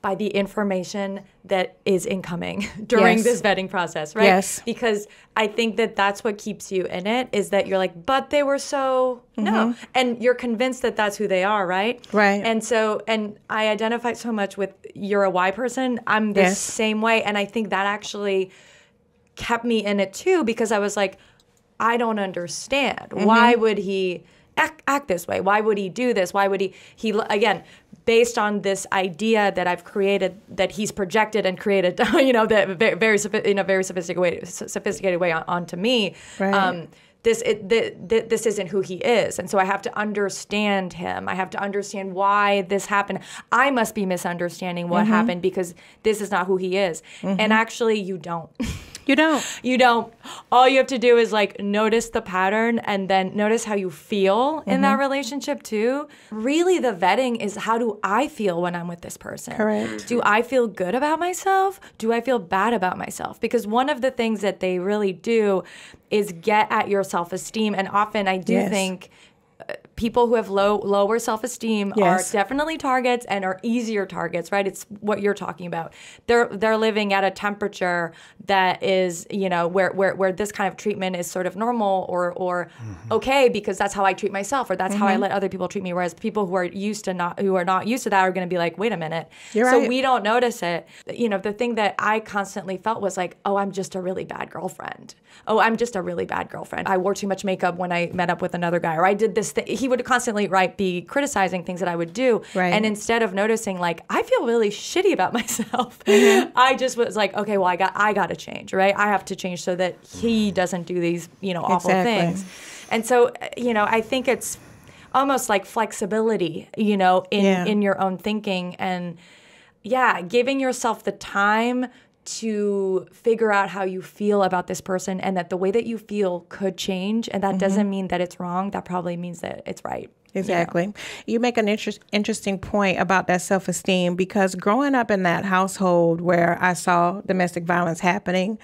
by the information that is incoming during this vetting process, right? Yes. Because I think that that's what keeps you in it, is that you're like, but they were so, no. And you're convinced that that's who they are, right? Right. And so, and I identify so much with, you're a Y person. I'm the same way. And I think that actually kept me in it too, because I was like, I don't understand. Why would he act this way? Why would he do this? Why would he again, based on this idea that I've created, that he's projected and created, that very in a very sophisticated way onto me. Right. This isn't who he is. And so I have to understand him. I have to understand why this happened. I must be misunderstanding what happened, because this is not who he is. And actually, you don't. You don't. You don't. All you have to do is like notice the pattern, and then notice how you feel in that relationship too. Really, the vetting is, how do I feel when I'm with this person? Correct. Do I feel good about myself? Do I feel bad about myself? Because one of the things that they really do is get at your self-esteem. And often I do think people who have lower self-esteem are definitely targets, and are easier targets, right? It's what you're talking about. They're living at a temperature that is, where this kind of treatment is sort of normal or okay, because that's how I treat myself, or that's how I let other people treat me. Whereas people who are not used to that are going to be like, wait a minute. So we don't notice it. The thing that I constantly felt was like, oh, I'm just a really bad girlfriend. Oh, I'm just a really bad girlfriend. I wore too much makeup when I met up with another guy, or I did this thing. He would constantly be criticizing things that I would do. Right. And instead of noticing, like, I feel really shitty about myself, I just was like, okay, well, I got to change, right? I have to change so that he doesn't do these, awful things. And so, I think it's almost like flexibility, in your own thinking, and giving yourself the time to figure out how you feel about this person, and that the way that you feel could change. And that doesn't mean that it's wrong. That probably means that it's right. Exactly. You make an interesting point about that self-esteem, because growing up in that household where I saw domestic violence happening,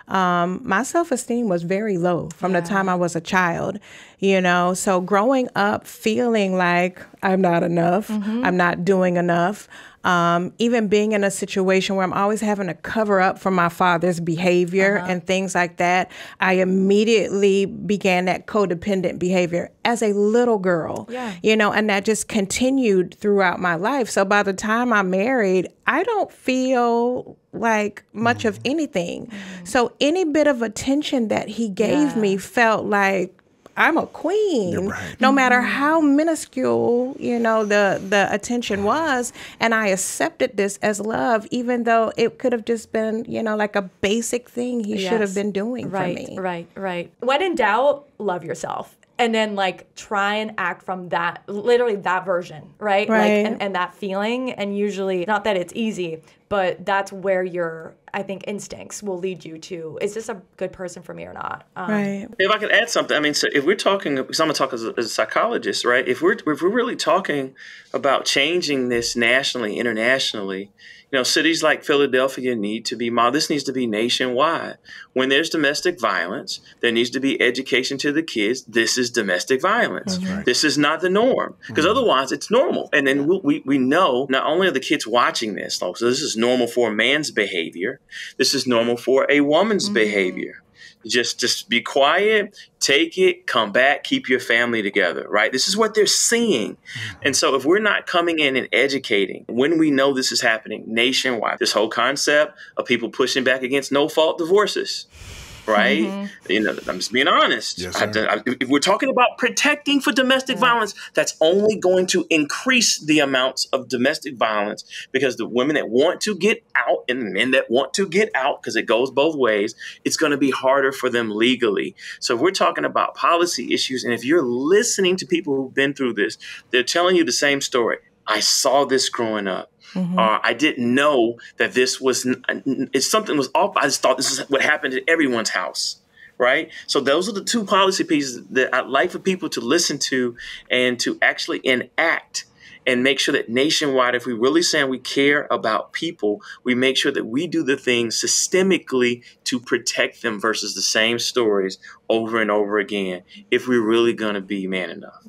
my self-esteem was very low from the time I was a child, So growing up feeling like I'm not enough, I'm not doing enough, even being in a situation where I'm always having to cover up for my father's behavior and things like that, I immediately began that codependent behavior as a little girl, and that just continued throughout my life. So by the time I'm married, I don't feel like much of anything. So any bit of attention that he gave me felt like I'm a queen, no matter how minuscule, the attention was. And I accepted this as love, even though it could have just been, like a basic thing he should have been doing for me. Right. When in doubt, love yourself. And then try and act from that, literally that version, right? And that feeling. And usually, not that it's easy, but that's where your, I think, instincts will lead you to, is this a good person for me or not? Right. If I could add something, so if we're talking, because I'm going to talk as a psychologist, right? If we're really talking about changing this nationally, internationally, cities like Philadelphia need to be this needs to be nationwide. When there's domestic violence, there needs to be education to the kids. This is domestic violence. This is not the norm, because otherwise it's normal. And then we know not only are the kids watching this, so this is normal for a man's behavior. This is normal for a woman's behavior. Just be quiet, take it, come back, keep your family together, right? This is what they're seeing. And so if we're not coming in and educating, when we know this is happening nationwide, this whole concept of people pushing back against no-fault divorces, right? I'm just being honest. Yes, if we're talking about protecting for domestic violence, that's only going to increase the amounts of domestic violence, because the women that want to get out and the men that want to get out, because it goes both ways, it's going to be harder for them legally. So if we're talking about policy issues, and if you're listening to people who've been through this, they're telling you the same story. I saw this growing up. I didn't know that this was, if something was off, I just thought this is what happened at everyone's house, right? So those are the two policy pieces that I'd like for people to listen to and to actually enact and make sure that nationwide, if we really saying we care about people, we make sure that we do the things systemically to protect them versus the same stories over and over again if we're really going to be man enough.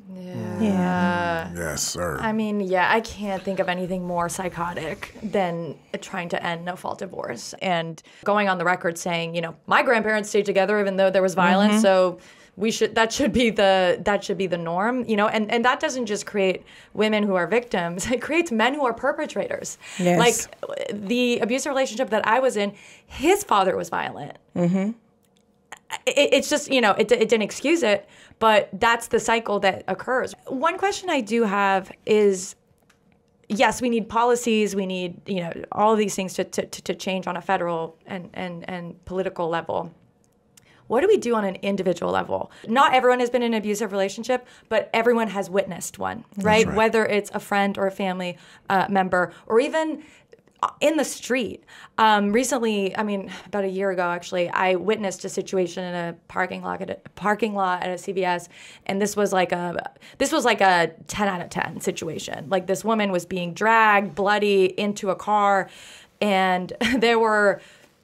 Yeah. Yes, sir. I mean, yeah, I can't think of anything more psychotic than trying to end no-fault divorce and going on the record saying, you know, my grandparents stayed together even though there was violence, so that should be the norm, you know, and that doesn't just create women who are victims, it creates men who are perpetrators. Yes. Like the abusive relationship that I was in, his father was violent. It's just, you know, it didn't excuse it, but that's the cycle that occurs. One question I do have is, yes, we need policies, we need, you know, all of these things to change on a federal and political level. What do we do on an individual level? Not everyone has been in an abusive relationship, but everyone has witnessed one, right? Whether it's a friend or a family member, or even in the street. Recently, I mean, about a year ago, actually, I witnessed a situation in a parking lot at a CVS, and this was like a 10 out of 10 situation. Like, this woman was being dragged, bloody, into a car, and there were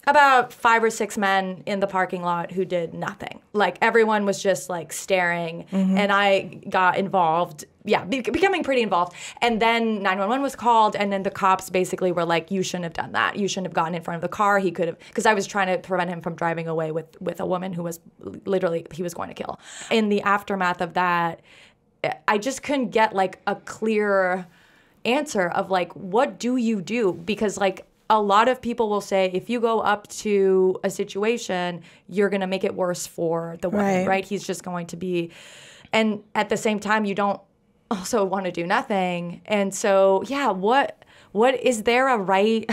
about 5 or 6 men in the parking lot who did nothing. Like, everyone was just like staring, and I got involved. Yeah, becoming pretty involved. And then 911 was called, and then the cops basically were like, you shouldn't have done that. You shouldn't have gotten in front of the car. He could have, because I was trying to prevent him from driving away with a woman who was literally, he was going to kill. In the aftermath of that, I just couldn't get like a clear answer of like, what do you do? Because like, a lot of people will say, if you go up to a situation, you're going to make it worse for the woman, right? He's just going to be, and at the same time, you don't also want to do nothing. And so, yeah, what is there a right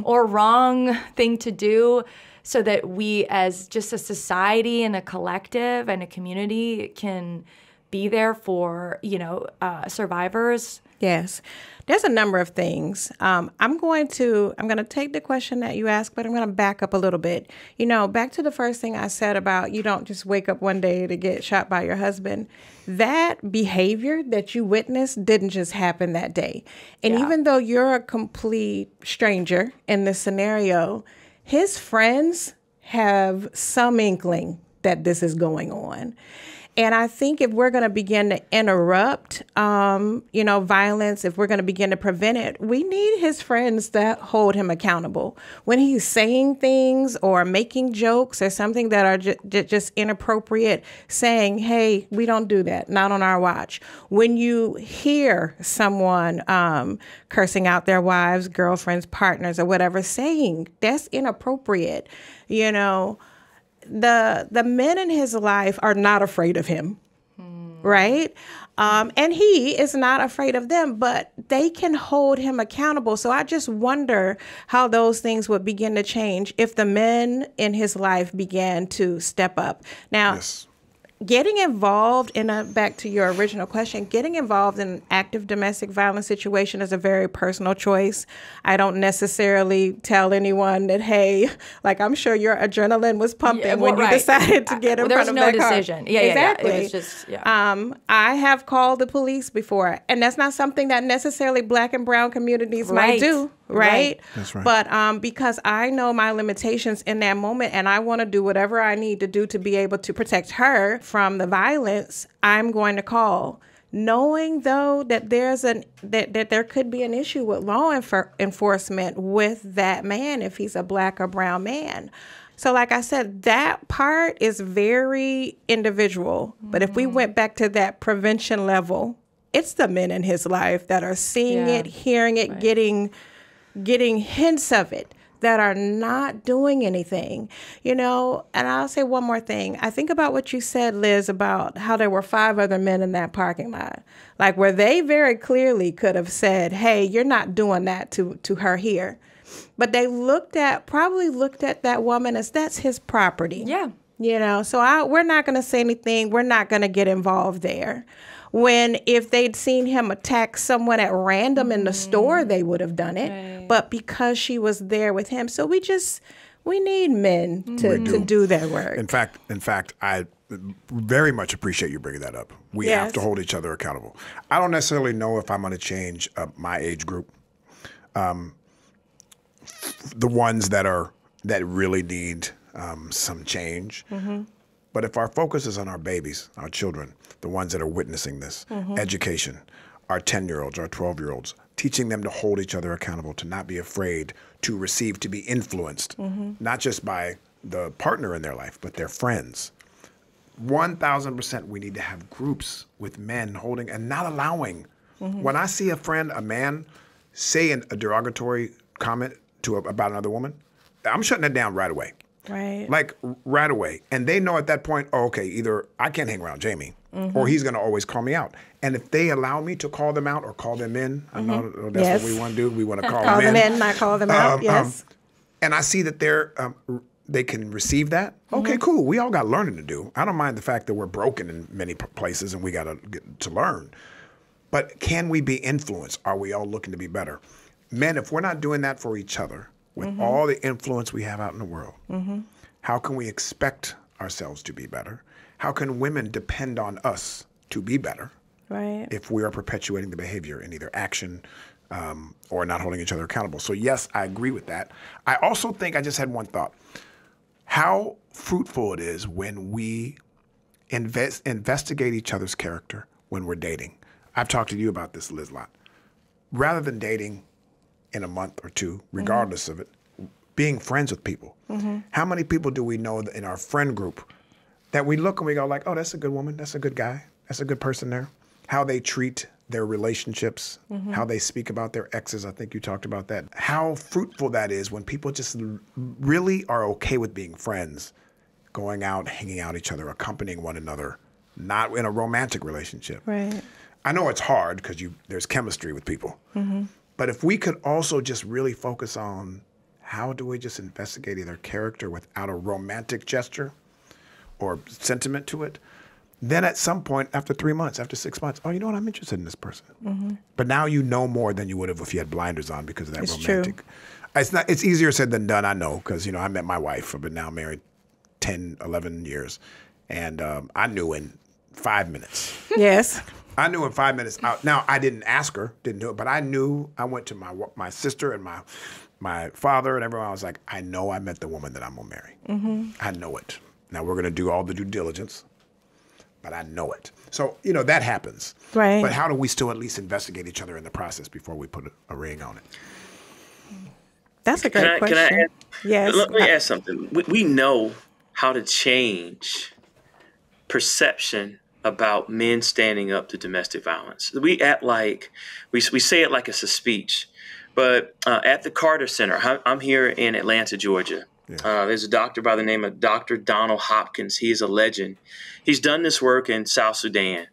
or wrong thing to do so that we as just a society and a collective and a community can be there for, you know, survivors? Yes. There's a number of things. I'm going to take the question that you asked, but I'm going to back up a little bit. You know, back to the first thing I said about you don't just wake up one day to get shot by your husband. That behavior that you witnessed didn't just happen that day. And even though you're a complete stranger in this scenario, his friends have some inkling that this is going on. And I think if we're going to begin to interrupt, violence, if we're going to begin to prevent it, we need his friends to hold him accountable. When he's saying things or making jokes or something that are just inappropriate, saying, hey, we don't do that, not on our watch. When you hear someone cursing out their wives, girlfriends, partners, or whatever, saying that's inappropriate, you know, the men in his life are not afraid of him, right? And he is not afraid of them, but they can hold him accountable. So I just wonder how those things would begin to change if the men in his life began to step up. Now, getting involved back to your original question, getting involved in an active domestic violence situation is a very personal choice. I don't necessarily tell anyone that, hey, like, I'm sure your adrenaline was pumping when you decided to get in front of that car. There was no decision. Yeah, exactly. It was just, I have called the police before, and that's not something that necessarily Black and brown communities might do. Right? That's right. But because I know my limitations in that moment and I want to do whatever I need to do to be able to protect her from the violence, I'm going to call. Knowing, though, that that there could be an issue with law enforcement with that man if he's a Black or brown man. So like I said, that part is very individual. But if we went back to that prevention level, it's the men in his life that are seeing it, hearing it, getting hints of it, that are not doing anything, you know. And I'll say one more thing. I think about what you said, Liz, about how there were 5 other men in that parking lot, like where they very clearly could have said, hey, you're not doing that to her here. But they probably looked at that woman as that's his property. Yeah. You know, so we're not going to say anything. We're not going to get involved there. When if they'd seen him attack someone at random in the store, they would have done it. Right. But because she was there with him, so we need men to do their work. In fact, very much appreciate you bringing that up. We have to hold each other accountable. I don't necessarily know if I'm going to change my age group. The ones that really need some change. But if our focus is on our babies, our children, the ones that are witnessing this, education, our 10-year-olds, our 12-year-olds, teaching them to hold each other accountable, to not be afraid to receive, to be influenced, not just by the partner in their life, but their friends. 1,000% we need to have groups with men holding and not allowing. When I see a man, say a derogatory comment about another woman, I'm shutting it down right away. Right. Like right away. And they know at that point, oh, okay, either I can't hang around Jamie or he's going to always call me out. And if they allow me to call them out or call them in, I know that's what we want to do. We want to call them in. Call them in, not call them out, yes. And I see that they can receive that. Okay, cool. We all got learning to do. I don't mind the fact that we're broken in many places and we got to get to learn. But can we be influenced? Are we all looking to be better? Men, if we're not doing that for each other, with all the influence we have out in the world, how can we expect ourselves to be better? How can women depend on us to be better if we are perpetuating the behavior in either action or not holding each other accountable? So yes, I agree with that. I also think, I just had one thought, how fruitful it is when we investigate each other's character when we're dating. I've talked to you about this, Liz, a lot. Rather than dating in a month or two, regardless of it, being friends with people. How many people do we know in our friend group that we look and we go like, oh, that's a good woman, that's a good guy, that's a good person there. How they treat their relationships, how they speak about their exes, I think you talked about that. How fruitful that is when people just really are okay with being friends, going out, hanging out each other, accompanying one another, not in a romantic relationship. Right. I know it's hard because there's chemistry with people. But if we could also just really focus on how do we just investigate their character without a romantic gesture or sentiment to it, then at some point, after 3 months, after 6 months, oh, you know what, I'm interested in this person. But now you know more than you would have if you had blinders on because of that romantic. True. It's easier said than done, I know, because I met my wife. I've been now married 10, 11 years. And I knew in 5 minutes. Yes. I knew in 5 minutes. Now, I didn't ask her, didn't do it, but I knew. I went to my sister and my father and everyone. I was like, I know I met the woman that I'm going to marry. I know it. Now, we're going to do all the due diligence, but I know it. So, that happens. Right. But how do we still at least investigate each other in the process before we put a ring on it? That's a great question. Can I ask, yes. Let me ask something. We know how to change perception about men standing up to domestic violence. We act like, we say it like it's a speech, but at the Carter Center, I'm here in Atlanta, Georgia. There's a doctor by the name of Dr. Donald Hopkins. He is a legend. He's done this work in South Sudan,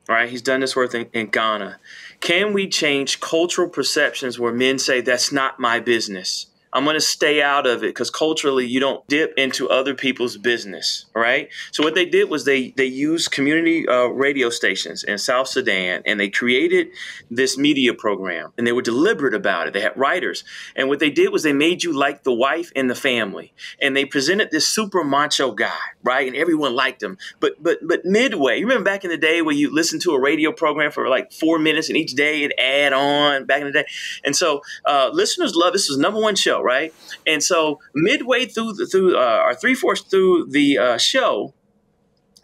right? He's done this work in Ghana. Can we change cultural perceptions where men say, that's not my business? I'm going to stay out of it because culturally you don't dip into other people's business, right? So what they did was they used community radio stations in South Sudan, and they created this media program, and they were deliberate about it. They had writers, and what they did was they made you like the wife and the family, and they presented this super macho guy, right? And everyone liked him. But midway, you remember back in the day where you listened to a radio program for like 4 minutes, and each day it add on back in the day, and so listeners love this. Was #1 show. Right. And so midway through or 3/4 through the show,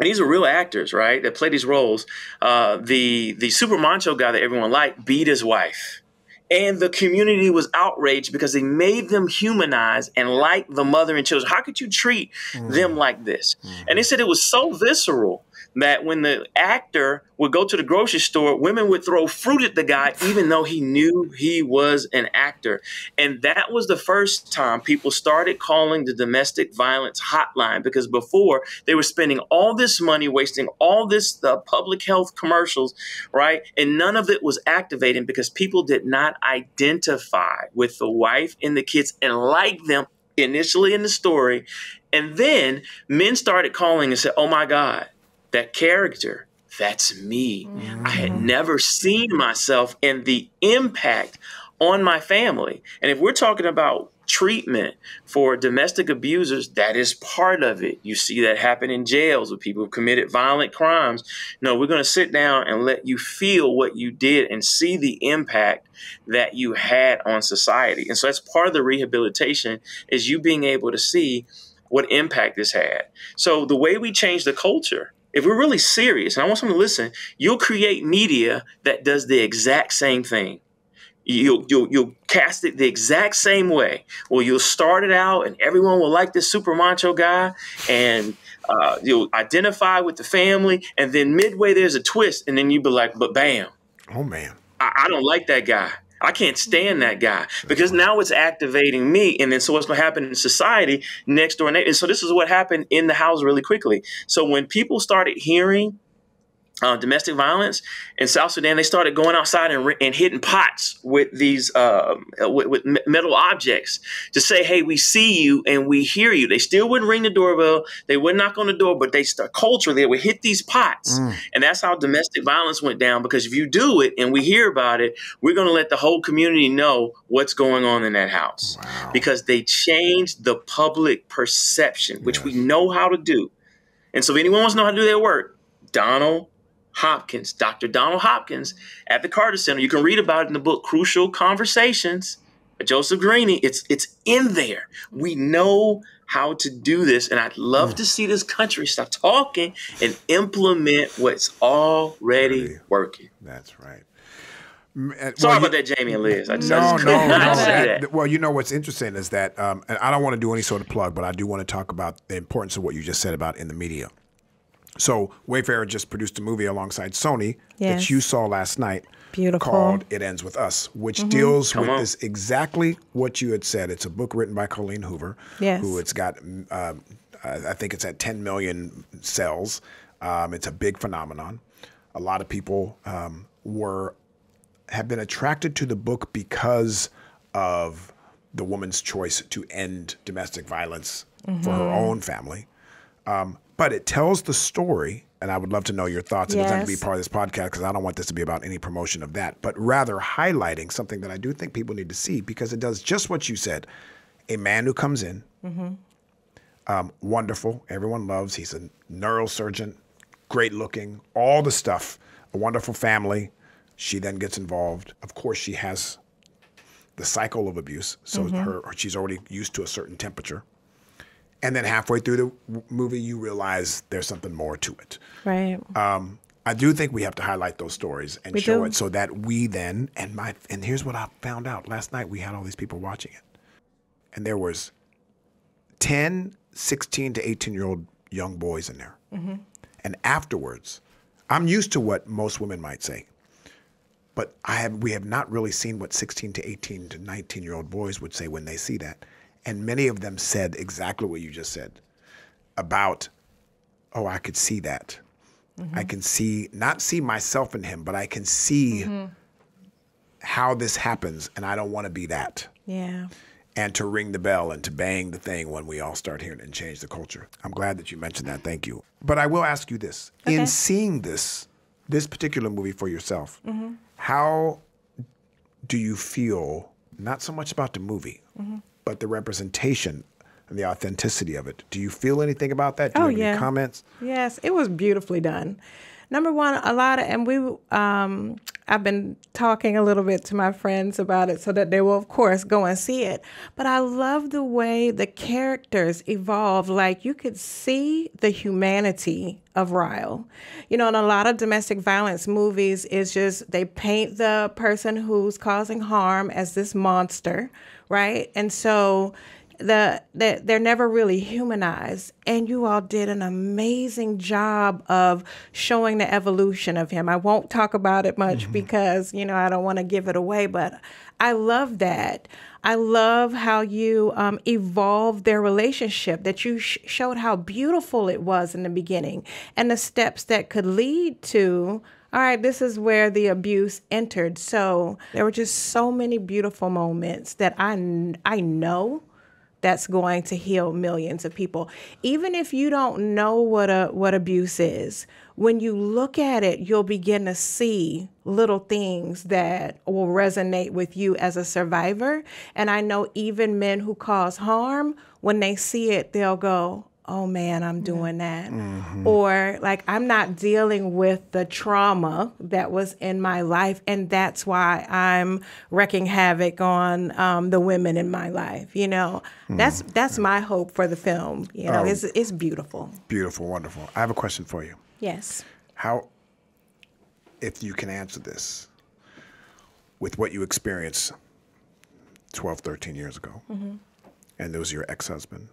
and these are real actors, right, that play these roles. The super macho guy that everyone liked beat his wife. And the community was outraged because they made them humanize and like the mother and children. How could you treat them like this? And they said it was so visceral that when the actor would go to the grocery store, women would throw fruit at the guy, even though he knew he was an actor. And that was the first time people started calling the domestic violence hotline, because before they were spending all this money, wasting all this public health commercials, right? And none of it was activating because people did not identify with the wife and the kids and like them initially in the story. And then men started calling and said, oh my God, that character, that's me. I had never seen myself and the impact on my family. And if we're talking about treatment for domestic abusers, that is part of it. You see that happen in jails with people who committed violent crimes. No, we're going to sit down and let you feel what you did and see the impact that you had on society. And so that's part of the rehabilitation, is you being able to see what impact this had. So the way we change the culture, if we're really serious, and I want someone to listen, you'll create media that does the exact same thing. You'll cast it the exact same way. Well, you'll start it out and everyone will like this super macho guy, and you'll identify with the family, and then midway there's a twist, and then you'll be like, but bam. Oh, man. I don't like that guy. I can't stand that guy, because now it's activating me. And then so what's going to happen in society next door? And so this is what happened in the house really quickly. So when people started hearing domestic violence in South Sudan, they started going outside and hitting pots with these with metal objects to say, hey, we see you and we hear you. They still wouldn't ring the doorbell. They wouldn't knock on the door, but culturally, they would hit these pots. And that's how domestic violence went down, because if you do it and we hear about it, we're going to let the whole community know what's going on in that house. Wow. Because they changed the public perception, which we know how to do. And so if anyone wants to know how to do their work, Dr. Donald Hopkins at the Carter Center. You can read about it in the book Crucial Conversations by Joseph Greening. It's in there. We know how to do this, and I'd love to see this country stop talking and implement what's already working. That's right. Sorry about that, Jamie and Liz. No. Well, you know what's interesting is that, and I don't want to do any sort of plug, but I do want to talk about the importance of what you just said about in the media. So Wayfarer just produced a movie alongside Sony that you saw last night. Beautiful. Called It Ends With Us, which deals with this exactly what you had said. It's a book written by Colleen Hoover, who it's got, I think it's at 10 million sales. It's a big phenomenon. A lot of people have been attracted to the book because of the woman's choice to end domestic violence for her own family. But it tells the story, and I would love to know your thoughts. It doesn't have to be part of this podcast, because I don't want this to be about any promotion of that, but rather highlighting something that I do think people need to see, because it does just what you said. A man who comes in, wonderful, everyone loves, he's a neurosurgeon, great looking, all the stuff, a wonderful family. She then gets involved. Of course, she has the cycle of abuse, so she's already used to a certain temperature. And then halfway through the movie, you realize there's something more to it. Right. I do think we have to highlight those stories and show it, so that we then, and here's what I found out. Last night, we had all these people watching it. And there was 10, 16 to 18-year-old young boys in there. And afterwards, I'm used to what most women might say. But we have not really seen what 16 to 18 to 19-year-old boys would say when they see that. And many of them said exactly what you just said about, oh, I could see that. I can not see myself in him, but I can see how this happens, and I don't want to be that. Yeah. And to ring the bell and to bang the thing when we all start hearing it and change the culture. I'm glad that you mentioned that. Thank you. But I will ask you this. Okay. In seeing this particular movie for yourself, how do you feel, not so much about the movie, but the representation and the authenticity of it? Do you feel anything about that? Do you have any comments? Yes, it was beautifully done. Number one, I've been talking a little bit to my friends about it so that they will, of course, go and see it. But I love the way the characters evolve. Like, you could see the humanity of Ryle. You know, in a lot of domestic violence movies, it's just they paint the person who's causing harm as this monster, right? And so they're never really humanized. And you all did an amazing job of showing the evolution of him. I won't talk about it much because, you know, I don't want to give it away, but I love that. I love how you evolved their relationship, that you showed how beautiful it was in the beginning and the steps that could lead to, all right, this is where the abuse entered. So there were just so many beautiful moments that I know that's going to heal millions of people. Even if you don't know what abuse is, when you look at it, you'll begin to see little things that will resonate with you as a survivor. And I know even men who cause harm, when they see it, they'll go, oh man, I'm doing that. Or like, I'm not dealing with the trauma that was in my life, and that's why I'm wreaking havoc on the women in my life. You know, that's my hope for the film. You know, it's beautiful. Beautiful, wonderful. I have a question for you. Yes. How, if you can answer this, with what you experienced 12, 13 years ago, and it was your ex-husband,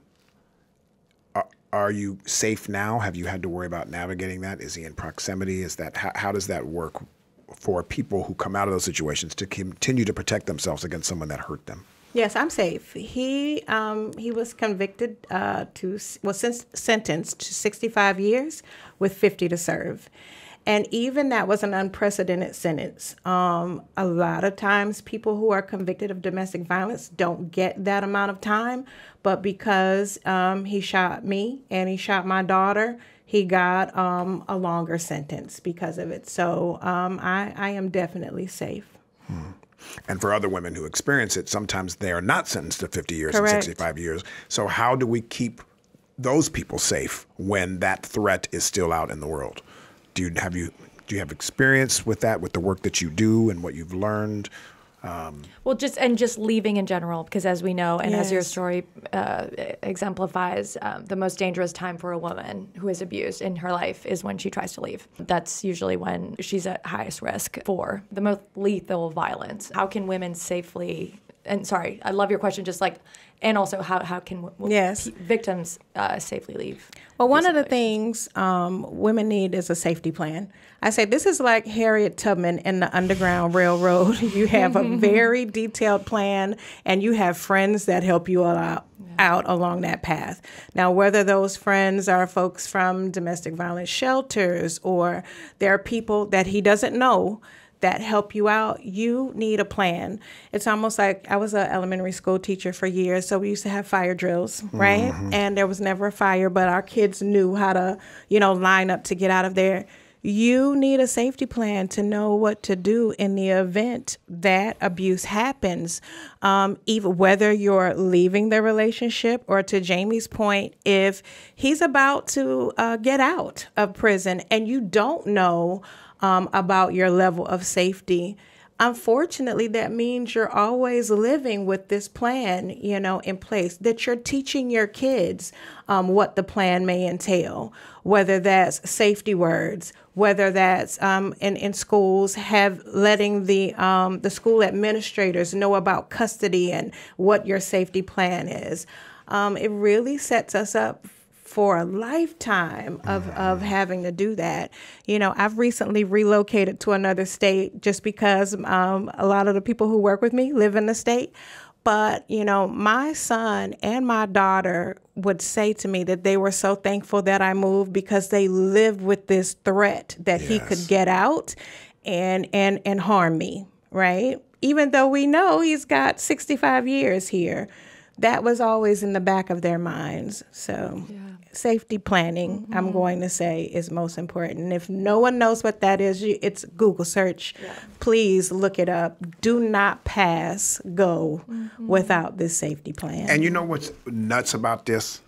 are you safe now? Have you had to worry about navigating that? Is he in proximity? Is that how does that work for people who come out of those situations to continue to protect themselves against someone that hurt them? Yes, I'm safe. He was convicted sentenced to 65 years with 50 to serve. And even that was an unprecedented sentence. A lot of times people who are convicted of domestic violence don't get that amount of time, but because he shot me and he shot my daughter, he got a longer sentence because of it. So I am definitely safe. And for other women who experience it, sometimes they are not sentenced to 50 years Correct. and 65 years. So how do we keep those people safe when that threat is still out in the world? Do you have experience with that, with the work that you do and what you've learned? Well, just leaving in general, because as we know, and as your Yes. story exemplifies, the most dangerous time for a woman who is abused in her life is when she tries to leave. That's usually when she's at highest risk for the most lethal violence. How can women safely, and sorry, I love your question, just like, and also how can Yes. victims safely leave? Well, one of the things women need is a safety plan. I say this is like Harriet Tubman in the Underground Railroad. You have a very detailed plan, and you have friends that help you out along that path. Now, whether those friends are folks from domestic violence shelters or there are people that he doesn't know that help you out, you need a plan. It's almost like I was an elementary school teacher for years, so we used to have fire drills, right? And there was never a fire, but our kids knew how to, line up to get out of there. You need a safety plan to know what to do in the event that abuse happens, even whether you're leaving the relationship or, to Jamie's point, if he's about to get out of prison and you don't know about your level of safety. Unfortunately, that means you're always living with this plan, in place, that you're teaching your kids what the plan may entail, whether that's safety words, whether that's in schools, letting the school administrators know about custody and what your safety plan is. It really sets us up for a lifetime of having to do that. I've recently relocated to another state just because a lot of the people who work with me live in the state. But, my son and my daughter would say to me that they were so thankful that I moved because they lived with this threat that he could get out and harm me, right? Even though we know he's got 65 years here. That was always in the back of their minds. So safety planning, I'm going to say, is most important. And if no one knows what that is, it's Google search. Please look it up. Do not pass go without this safety plan. And you know what's nuts about this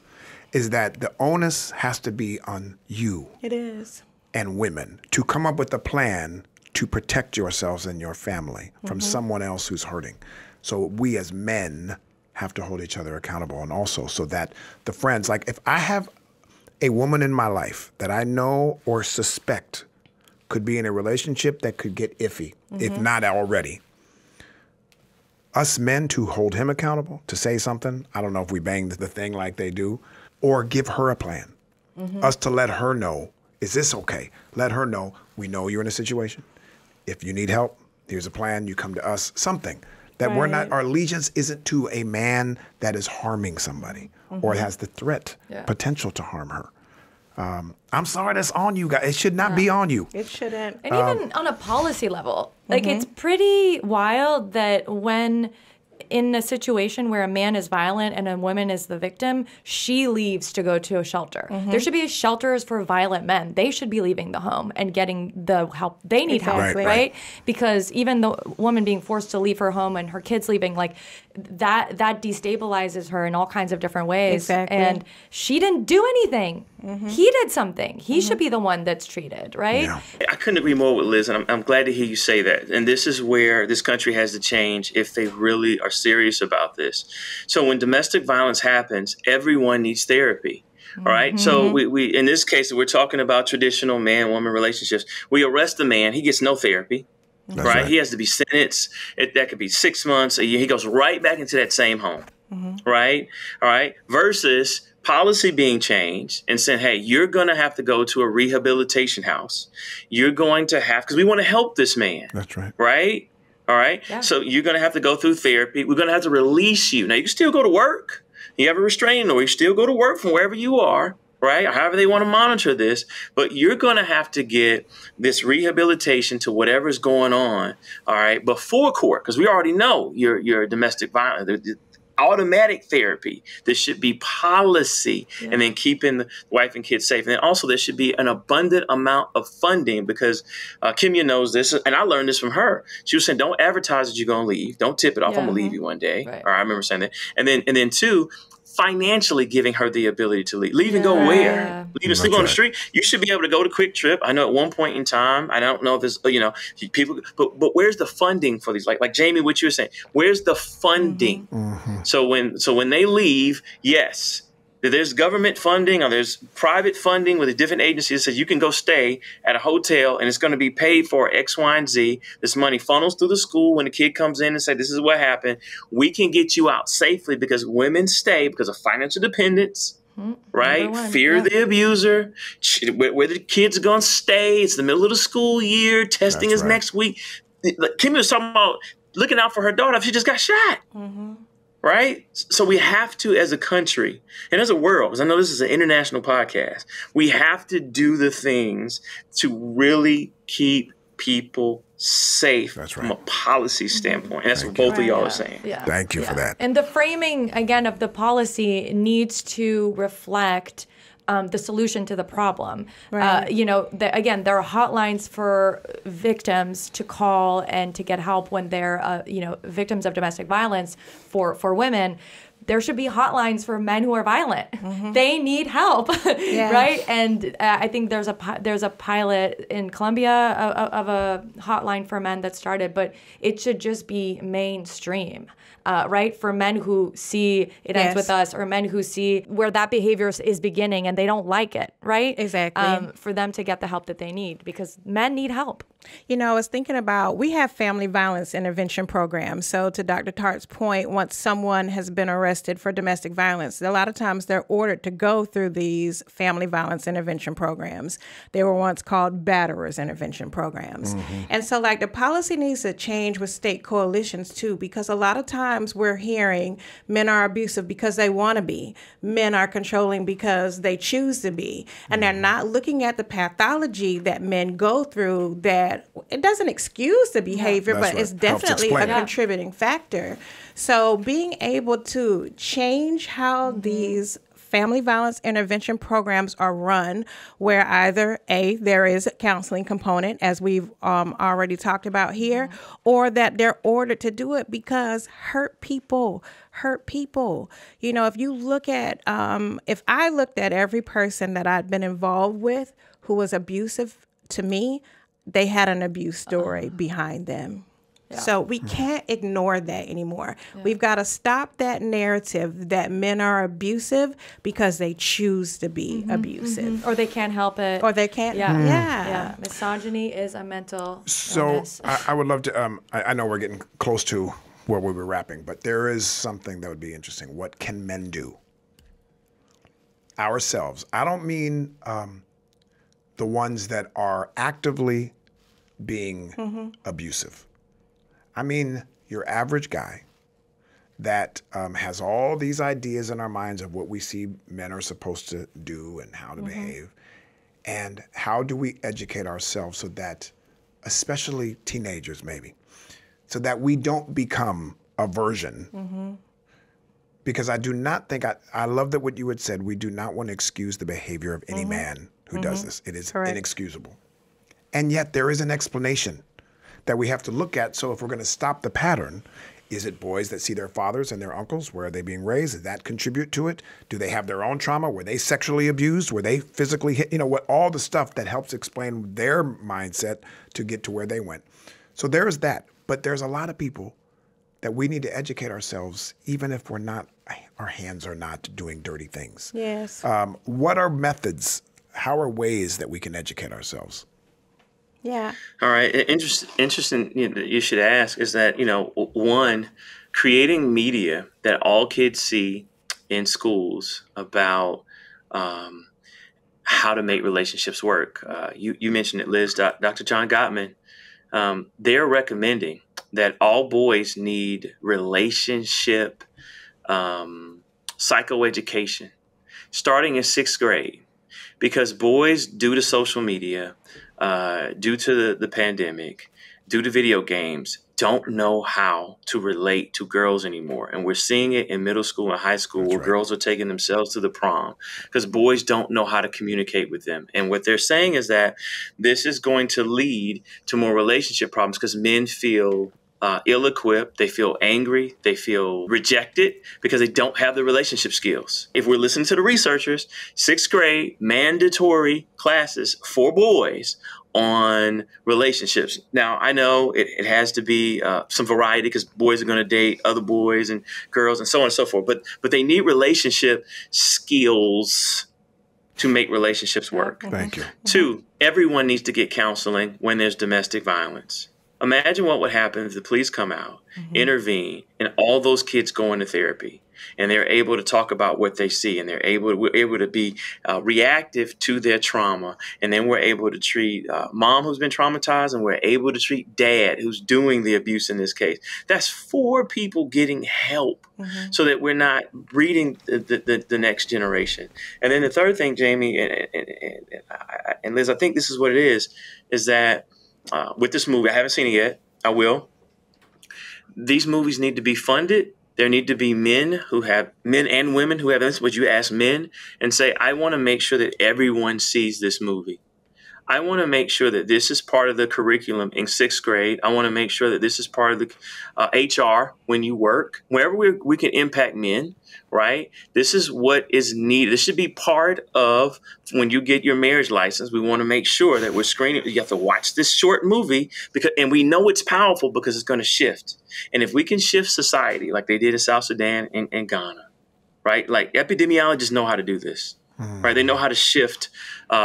is that the onus has to be on you. It is. And women to come up with a plan to protect yourselves and your family from someone else who's hurting. So we as men have to hold each other accountable, and also so that the friends, like if I have a woman in my life that I know or suspect could be in a relationship that could get iffy, if not already, us men to hold him accountable, to say something, I don't know if we bang the thing like they do, or give her a plan. Us to let her know, is this okay? Let her know, we know you're in a situation. If you need help, here's a plan, you come to us, something. That we're not, our allegiance isn't to a man that is harming somebody or has the threat, potential to harm her. I'm sorry that's on you guys. It should not be on you. It shouldn't. And even on a policy level, like it's pretty wild that when in a situation where a man is violent and a woman is the victim, she leaves to go to a shelter. There should be shelters for violent men. They should be leaving the home and getting the help they need help, right? Because even the woman being forced to leave her home and her kids leaving, like that destabilizes her in all kinds of different ways. And she didn't do anything. He did something. He should be the one that's treated, right? Yeah. I couldn't agree more with Liz, and I'm glad to hear you say that. And this is where this country has to change if they really are serious about this. So when domestic violence happens, everyone needs therapy. All right. So we in this case, we're talking about traditional man-woman relationships. We arrest a man, he gets no therapy. Right? He has to be sentenced. That could be 6 months, a year. He goes right back into that same home. Right? All right. Versus policy being changed and saying, hey, you're going to have to go to a rehabilitation house. You're going to have, because we want to help this man. That's right. Right? All right. Yeah. So you're going to have to go through therapy. We're going to have to release you. Now, you can still go to work. You have a restraining order. You still go to work from wherever you are. Right? Or however they want to monitor this, but you're going to have to get this rehabilitation to whatever's going on, all right, before court, because we already know you're domestic violence. Automatic therapy. There should be policy, and then keeping the wife and kids safe. And then also there should be an abundant amount of funding, because Kimya knows this, and I learned this from her. She was saying, don't advertise that you're going to leave. Don't tip it off. I'm going to leave you one day. Right. Or I remember saying that. And then two, financially giving her the ability to leave. Leave and go where? Leave and sleep on the street? You should be able to go to Quick Trip. I know at one point in time, I don't know if there's, people, but where's the funding for these? Like Jamie, what you were saying, where's the funding? So when they leave, yes, there's government funding or there's private funding with a different agency that says you can go stay at a hotel and it's going to be paid for X, Y, and Z. This money funnels through the school when the kid comes in and say, this is what happened. We can get you out safely because women stay because of financial dependence, right? Fear the abuser, where the kids are going to stay. It's the middle of the school year. Testing is next week. Kimya was talking about looking out for her daughter if she just got shot. Right? So we have to, as a country and as a world, because I know this is an international podcast, we have to do the things to really keep people safe from a policy standpoint. And that's what both of y'all are saying. Thank you for that. And the framing, again, of the policy needs to reflect the solution to the problem. Right. Again, there are hotlines for victims to call and to get help when they're, victims of domestic violence for women. There should be hotlines for men who are violent. They need help, right? And I think there's a pilot in Colombia of a hotline for men that started, but it should just be mainstream. Right? For men who see it ends with us, or men who see where that behavior is beginning and they don't like it, right? Exactly. For them to get the help that they need, because men need help. I was thinking about, we have family violence intervention programs. So to Dr. Tartt's point, once someone has been arrested for domestic violence, a lot of times they're ordered to go through these family violence intervention programs. They were once called batterers intervention programs. And so the policy needs to change with state coalitions too, because a lot of times we're hearing men are abusive because they want to be. Men are controlling because they choose to be. And they're not looking at the pathology that men go through, that it doesn't excuse the behavior, but it's definitely a contributing factor. So being able to change how these family violence intervention programs are run, where either there is a counseling component, as we've already talked about here, or that they're ordered to do it because hurt people. If you look at, if I looked at every person that I'd been involved with who was abusive to me, they had an abuse story behind them. So we can't ignore that anymore. We've got to stop that narrative that men are abusive because they choose to be abusive. Or they can't help it. Or they can't. Misogyny is a mental illness. I would love to, I know we're getting close to where we were wrapping, but there is something that would be interesting. What can men do? Ourselves. I don't mean the ones that are actively being abusive. I mean your average guy that has all these ideas in our minds of what we see men are supposed to do and how to behave. And how do we educate ourselves so that, especially teenagers maybe, so that we don't become aversion. Because I do not think, I love that what you had said, we do not want to excuse the behavior of any man who does this. It is inexcusable. And yet there is an explanation that we have to look at. So if we're going to stop the pattern, is it boys that see their fathers and their uncles? Where are they being raised? Does that contribute to it? Do they have their own trauma? Were they sexually abused? Were they physically hit? You know, what all the stuff that helps explain their mindset to get to where they went. So there is that. But there's a lot of people that we need to educate ourselves, even if we're not, our hands are not doing dirty things. Yes. What are methods? How are ways that we can educate ourselves? Yeah. All right. Interesting. You should ask is that, one, creating media that all kids see in schools about how to make relationships work. You mentioned it, Liz. Dr. John Gottman. They're recommending that all boys need relationship psychoeducation starting in 6th grade, because boys, due to social media, due to the pandemic, due to video games, don't know how to relate to girls anymore. And we're seeing it in middle school and high school where girls are taking themselves to the prom because boys don't know how to communicate with them. And what they're saying is that this is going to lead to more relationship problems because men feel ill-equipped, they feel angry, they feel rejected because they don't have the relationship skills. If we're listening to the researchers, 6th grade mandatory classes for boys on relationships. Now, I know it has to be some variety because boys are going to date other boys and girls and so on and so forth, but they need relationship skills to make relationships work. Thank you. 2, everyone needs to get counseling when there's domestic violence. Imagine what would happen if the police come out, intervene, and all those kids go into therapy, and they're able to talk about what they see, and we're able to be reactive to their trauma, and then we're able to treat mom who's been traumatized, and we're able to treat dad who's doing the abuse in this case. That's 4 people getting help so that we're not breeding the next generation. And then the third thing, Jamie and Liz, I think this is what it is that with this movie, I haven't seen it yet. I will. These movies need to be funded. There need to be men and women who have this. Would you ask men and say, I want to make sure that everyone sees this movie. I want to make sure that this is part of the curriculum in 6th grade. I want to make sure that this is part of the HR when you work, wherever we can impact men, right? This is what is needed. This should be part of when you get your marriage license. We want to make sure that we're screening. You have to watch this short movie and we know it's powerful because it's going to shift. And if we can shift society like they did in South Sudan and Ghana, right? Like epidemiologists know how to do this, right? They know how to shift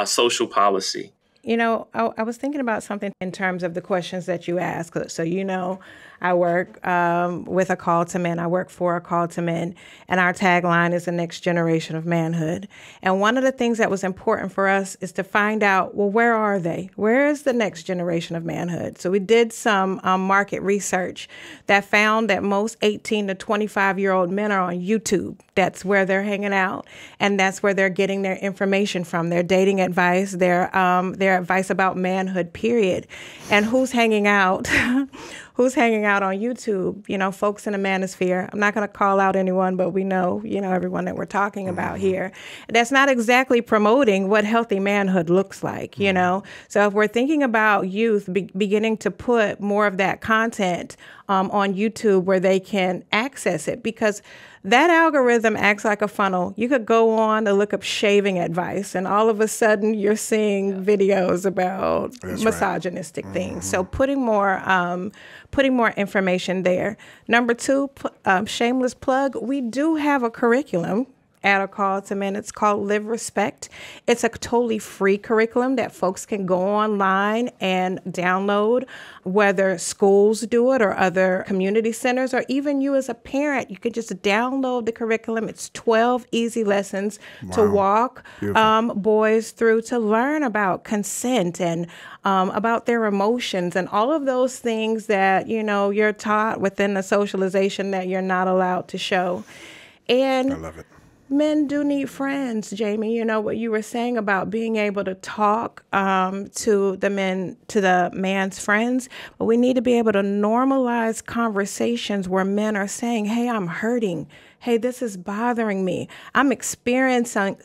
social policy. I was thinking about something in terms of the questions that you ask. So, I work with a call to men. I work for a call to men. And our tagline is the next generation of manhood. And one of the things that was important for us is to find out, well, where are they? Where is the next generation of manhood? So we did some market research that found that most 18 to 25-year-old men are on YouTube. That's where they're hanging out. And that's where they're getting their information from, their dating advice, their advice about manhood, period. And who's hanging out? Who's hanging out on YouTube? Folks in the manosphere. I'm not going to call out anyone, but we know, everyone that we're talking about here. That's not exactly promoting what healthy manhood looks like, So if we're thinking about youth beginning to put more of that content on YouTube where they can access it, because that algorithm acts like a funnel. You could go on to look up shaving advice, and all of a sudden you're seeing videos about misogynistic things. So putting more information there. Number 2, shameless plug, we do have a curriculum at a call to men. It's called Live Respect. It's a totally free curriculum that folks can go online and download, whether schools do it or other community centers, or even you as a parent, you could just download the curriculum. It's 12 easy lessons to walk boys through to learn about consent and about their emotions and all of those things that, you're taught within the socialization that you're not allowed to show. And I love it. men do need friends, Jamie. You know what you were saying about being able to talk to the man's friends. But we need to be able to normalize conversations where men are saying, hey, I'm hurting. Hey, this is bothering me. I'm experiencing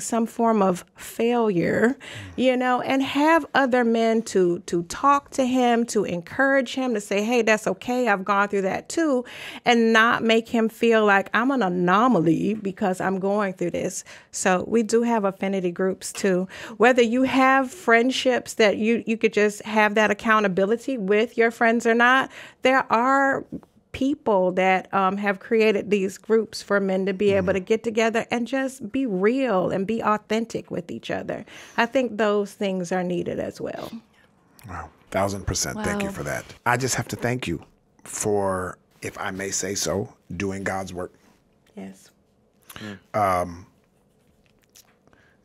some form of failure, and have other men to talk to him, to encourage him, to say, hey, that's okay, I've gone through that too, and not make him feel like I'm an anomaly because I'm going through this. So we do have affinity groups too. Whether you have friendships that you could just have that accountability with your friends or not, there are people that have created these groups for men to be able to get together and just be real and be authentic with each other. I think those things are needed as well. Wow, 1,000%. Thank you for that. I just have to thank you for, if I may say so, doing God's work. Yes.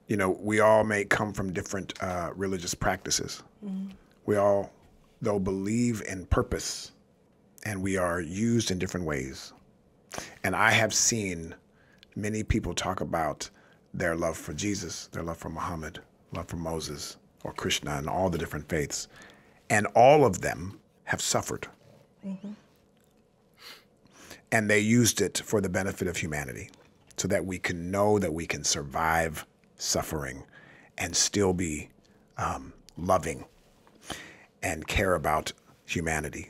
We all may come from different religious practices. We all, though, believe in purpose, and we are used in different ways. And I have seen many people talk about their love for Jesus, their love for Muhammad, love for Moses, or Krishna, and all the different faiths. And all of them have suffered. And they used it for the benefit of humanity, so that we can know that we can survive suffering and still be loving and care about humanity.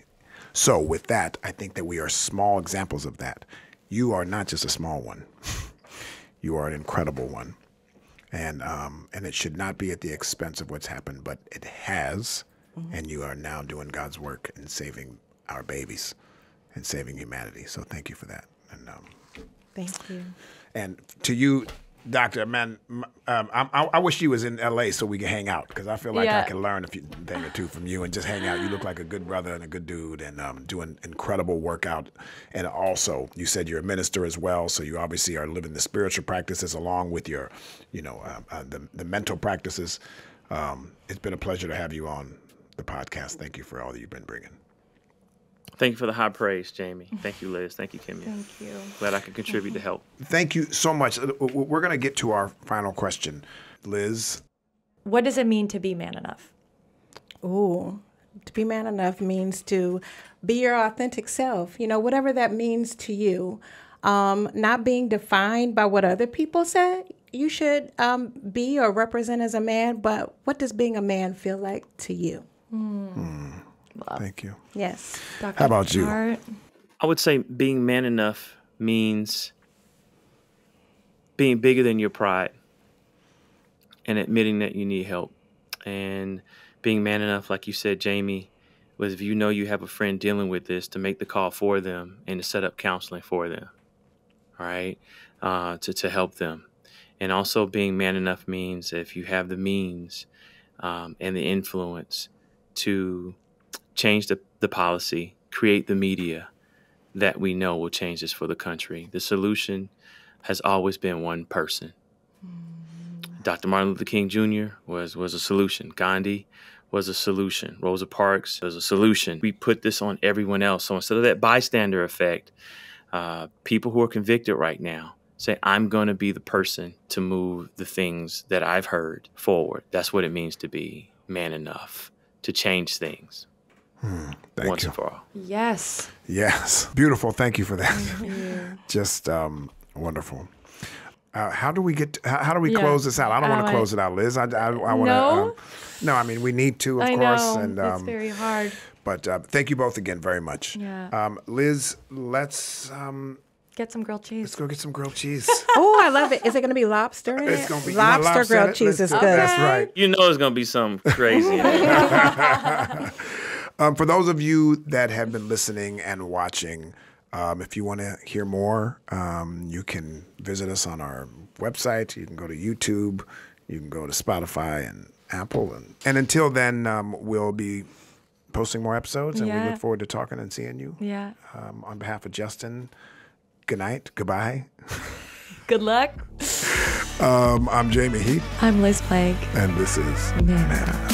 So with that, I think that we are small examples of that. You are not just a small one. You are an incredible one. And it should not be at the expense of what's happened, but it has. And you are now doing God's work and saving our babies and saving humanity. So thank you for that. And thank you. And to you, Doctor, man, I wish you was in L.A. so we could hang out, because I feel like I can learn a thing or two from you and just hang out. You look like a good brother and a good dude, and doing incredible workout. And also, you said you're a minister as well, so you obviously are living the spiritual practices along with your, the mental practices. It's been a pleasure to have you on the podcast. Thank you for all that you've been bringing. Thank you for the high praise, Jamie. Thank you, Liz. Thank you, Kimya. Thank you. Glad I could contribute to help. Thank you so much. We're going to get to our final question. Liz? What does it mean to be man enough? Ooh, to be man enough means to be your authentic self. Whatever that means to you. Not being defined by what other people say. You should be or represent as a man, but what does being a man feel like to you? Thank you. Yes. Dr. How about you? Tartt? I would say being man enough means being bigger than your pride and admitting that you need help. And being man enough, like you said, Jamie, was if you know you have a friend dealing with this, to make the call for them and to set up counseling for them, all right, to help them. And also being man enough means if you have the means and the influence to change the policy, create the media that we know will change this for the country. The solution has always been one person. Dr. Martin Luther King Jr. was a solution. Gandhi was a solution. Rosa Parks was a solution. We put this on everyone else. So instead of that bystander effect, people who are convicted right now say, I'm going to be the person to move the things that I've heard forward. That's what it means to be man enough, to change things. Once and for all. Yes. Yes. Beautiful. Thank you for that. Just wonderful. How do we close this out? I don't want to close it out, Liz. I want to. No, I mean, we need to, of course. I know. And it's very hard. But thank you both again very much. Yeah. Liz, let's get some grilled cheese. Let's go get some grilled chease. Oh, I love it. Is it going to be lobster in it? It's going to be lobster grilled cheese is good. That's right. You know it's going to be something crazy. For those of you that have been listening and watching, if you want to hear more, you can visit us on our website. You can go to YouTube. You can go to Spotify and Apple. And until then, we'll be posting more episodes, and we look forward to talking and seeing you. Yeah. On behalf of Justin, good night. Goodbye. Good luck. I'm Jamie Heath. I'm Liz Plank. And this is Man Man Enough.